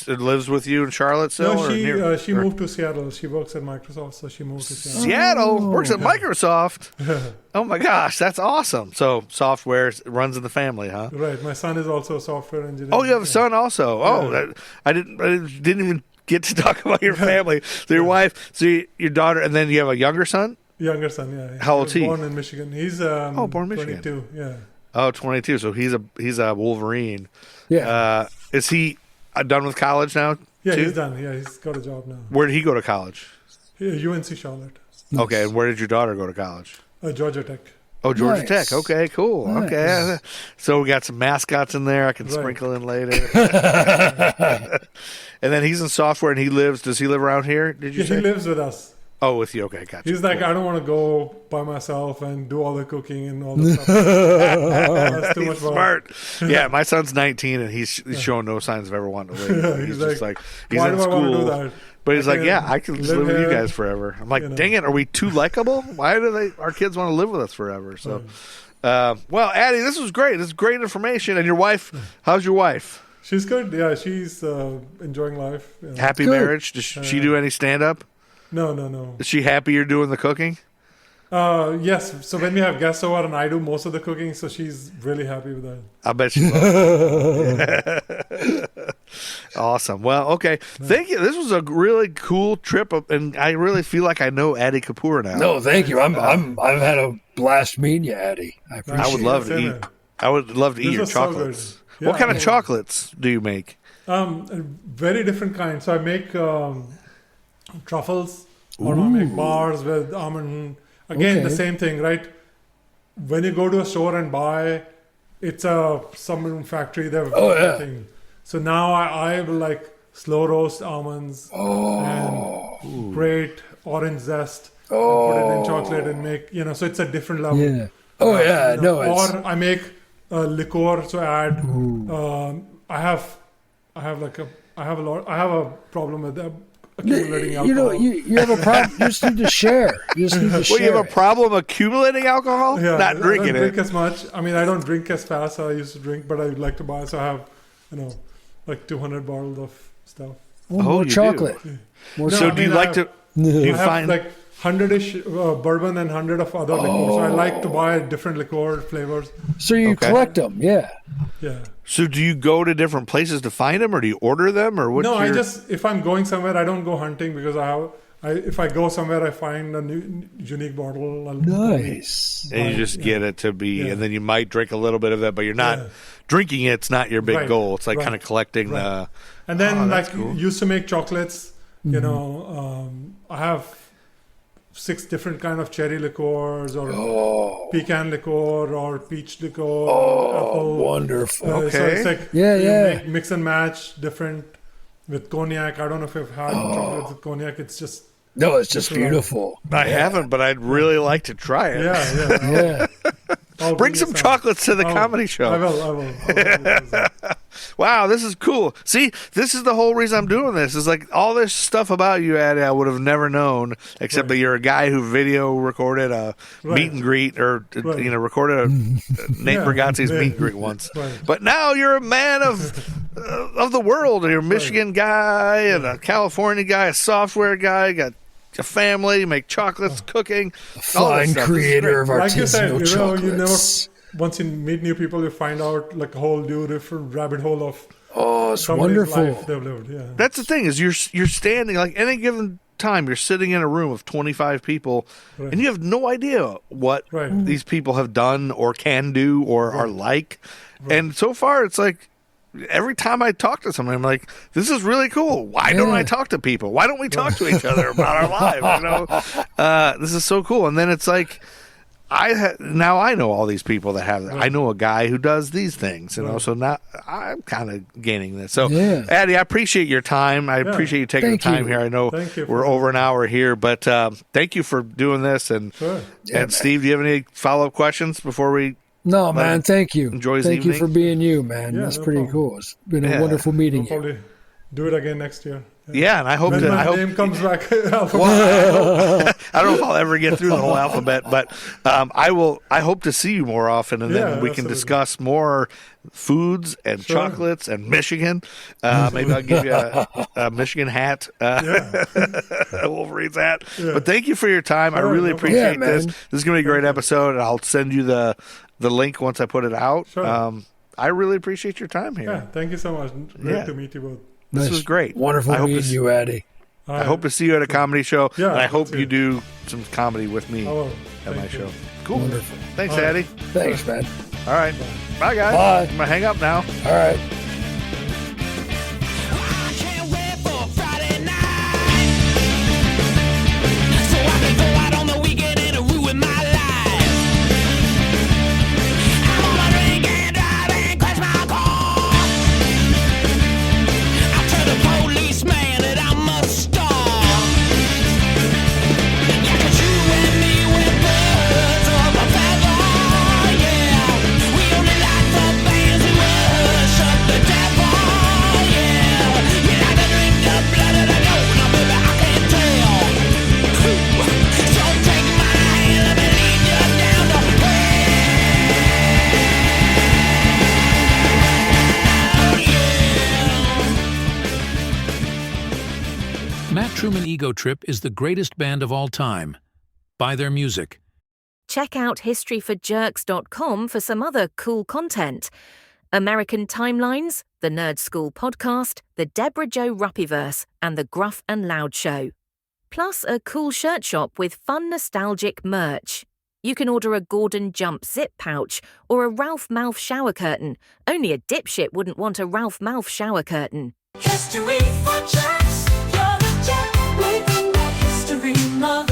it lives with you in Charlotte still? No, or she near- she or- moved to Seattle. She works at Microsoft, so she moved to Seattle. Seattle works at Microsoft. Oh my gosh, that's awesome! So software runs in the family, huh? Right. My son is also a software engineer. Oh, you have a Yeah. son also. Oh, Yeah. I didn't even get to talk about your family. So your wife, so your daughter, and then you have a younger son. Younger son, yeah. How old's was he? Born in Michigan. He's born in Michigan. 22. Yeah. Oh, 22. So he's a Wolverine. Yeah. Is he done with college now? Yeah, too? he's done. Yeah, he's got a job now. Where did he go to college? UNC Charlotte, Okay, and where did your daughter go to college? Georgia Tech. Oh, Georgia Nice. Tech. Okay, cool. Nice. Okay, so we got some mascots in there. I can Right. sprinkle in later. And then he's in software, and he lives. Does he live around here? Did you Yeah, say? he lives with us. Oh, with you. Okay, gotcha. He's like, I don't want to go by myself and do all the cooking and all the stuff. That's too much work. Smart. Yeah, my son's 19, and he's showing no signs of ever wanting to leave. He's He's just like, like he's why in do I want to do school. that? But he's I like, can yeah, I can just live live with you here, guys forever. I'm like, you know. dang it, are we too likable? Why do our kids want to live with us forever? So, well, Addy, this was great. This is great information. And your wife, how's your wife? She's good. Yeah, she's enjoying life. Yeah. Happy Good. marriage? Does she do any stand up? No. Is she happy you're doing the cooking? Yes. So when we have guests over and I do most of the cooking, so she's really happy with that. I bet she loves it. Awesome. Well, okay. Thank you. This was a really cool trip, and I really feel like I know Addy Kapur now. No, thank you. I've had a blast meeting you, Addy. I appreciate I would love to Same eat. here. I would love to eat This your was so good. chocolates. Yeah, What kind of yeah. chocolates do you make? Very different kinds. So I make truffles, or I make bars with almond. Again, Okay. the same thing, right? When you go to a store and buy, it's some factory. They've Oh, yeah. thing. So now I will like slow roast almonds and grate orange zest. And put it in chocolate and make, so it's a different level. Yeah. Oh, yeah. No, it's... Or I make liqueur, so I add. I have a problem with accumulating alcohol. You have a problem. You just need to share. You just need to Well, share. you have a problem accumulating alcohol? Yeah, Not drinking I don't drink it. as much. I mean, I don't drink as fast as I used to drink, but I like to buy. So I have, like 200 bottles of stuff. More you chocolate. No, So I do you mean, like to? You I have find like 100-ish bourbon and 100 of other liqueurs. So I like to buy different liqueur flavors. So you Okay. collect them, yeah. Yeah. So do you go to different places to find them, or do you order them, or what? No, I just, if I'm going somewhere, I don't go hunting because if I go somewhere, I find a new unique bottle. Nice. and you just get it to be, Yeah. and then you might drink a little bit of it, but you're not Yeah. drinking it. It's not your big Right, goal. It's like right, kind of collecting the. And then, Oh, like, that's cool. used to make chocolates. I have 6 different kind of cherry liqueurs, or pecan liqueur, or peach liqueur, apple. Wonderful. So Okay. it's like Yeah, you yeah. make mix and match different with cognac. I don't know if you've had chocolates with cognac. It's just No, it's just beautiful. I haven't, but I'd really like to try it. yeah. Yeah. I'll Bring you some some. chocolates to the Oh, comedy show. I will. Wow, this is cool. See, this is the whole reason I'm doing this. Is like all this stuff about you, Addy, I would have never known, except that you're a guy who video recorded a meet and greet, or recorded a Nate Bargatze's meet and greet once. Right. But now you're a man of the world. You're a Michigan guy and a California guy, a software guy. You got a family, you make chocolates, cooking, all that Fine stuff. This is creator of great. Like you said, artisanal you never. chocolates. Once you meet new people, you find out like a whole new different rabbit hole of Oh, it's somebody's wonderful. life they've lived. Yeah. That's the thing, is you're standing, like any given time, you're sitting in a room of 25 people, Right. and you have no idea what Right. these people have done or can do or are like. And so far, it's like every time I talk to somebody, I'm like, this is really cool. Why don't I talk to people? Why don't we talk to each other about our lives? This is so cool. And then it's like, now I know all these people that have. I know a guy who does these things, so now I'm kind of gaining this. So, Yeah. Addy, I appreciate your time. I appreciate you taking Thank the time you. here. I know Thank you we're for- over an hour here, but thank you for doing this. And Sure. and Steve, do you have any follow-up questions before we? No, man, thank you. enjoy his Thank you evening. for being you, man. Yeah, That's no pretty problem. cool. It's been Yeah. a wonderful meeting We'll you. probably do it again next year. Yeah, and I hope When to. my I hope, name comes back. I don't know if I'll ever get through the whole alphabet, but I will. I hope to see you more often, and Yeah, then we can absolutely. discuss more foods and Sure. chocolates and Michigan. Maybe I'll give you a Michigan hat, a Wolverine's hat. But thank you for your time. I Sure, really no problem. appreciate Yeah, this. man. This is going to be a great episode, and I'll send you the link once I put it out. Sure. I really appreciate your time here. Yeah, thank you so much. Great Yeah. to meet you both. This Nice. was great. Wonderful I hope to meeting see- you, Addy. I hope to see you at a comedy show. Yeah, and I me hope too. you do some comedy with me I will. at my Thank you. show. Cool. Wonderful. Thanks, All right. Addy. Thanks, man. All right. Bye, guys. Bye. I'm going to hang up now. All right. I can't wait for Friday night, so I can go out on the weekend and ruin my life. I'm gonna drink and drive and crash my car. I'll tell the policeman that I'm a star. Yeah, 'cause you and me, we're birds of a feather, yeah. We only like the bands who worship the devil, yeah. You like to drink the blood of the goat, now baby I can tell. So take my hand, let me lead you down the Matt Truman Ego Trip is the greatest band of all time. Buy their music. Check out historyforjerks.com for some other cool content. American timelines, the Nerd School podcast, the Deborah Jo Ruppyverse, and the Gruff and Loud Show. Plus a cool shirt shop with fun nostalgic merch. You can order a Gordon Jump zip pouch or a Ralph Mouth shower curtain. Only a dipshit wouldn't want a Ralph Mouth shower curtain. History for Jacks. You're the Jack with the history mother.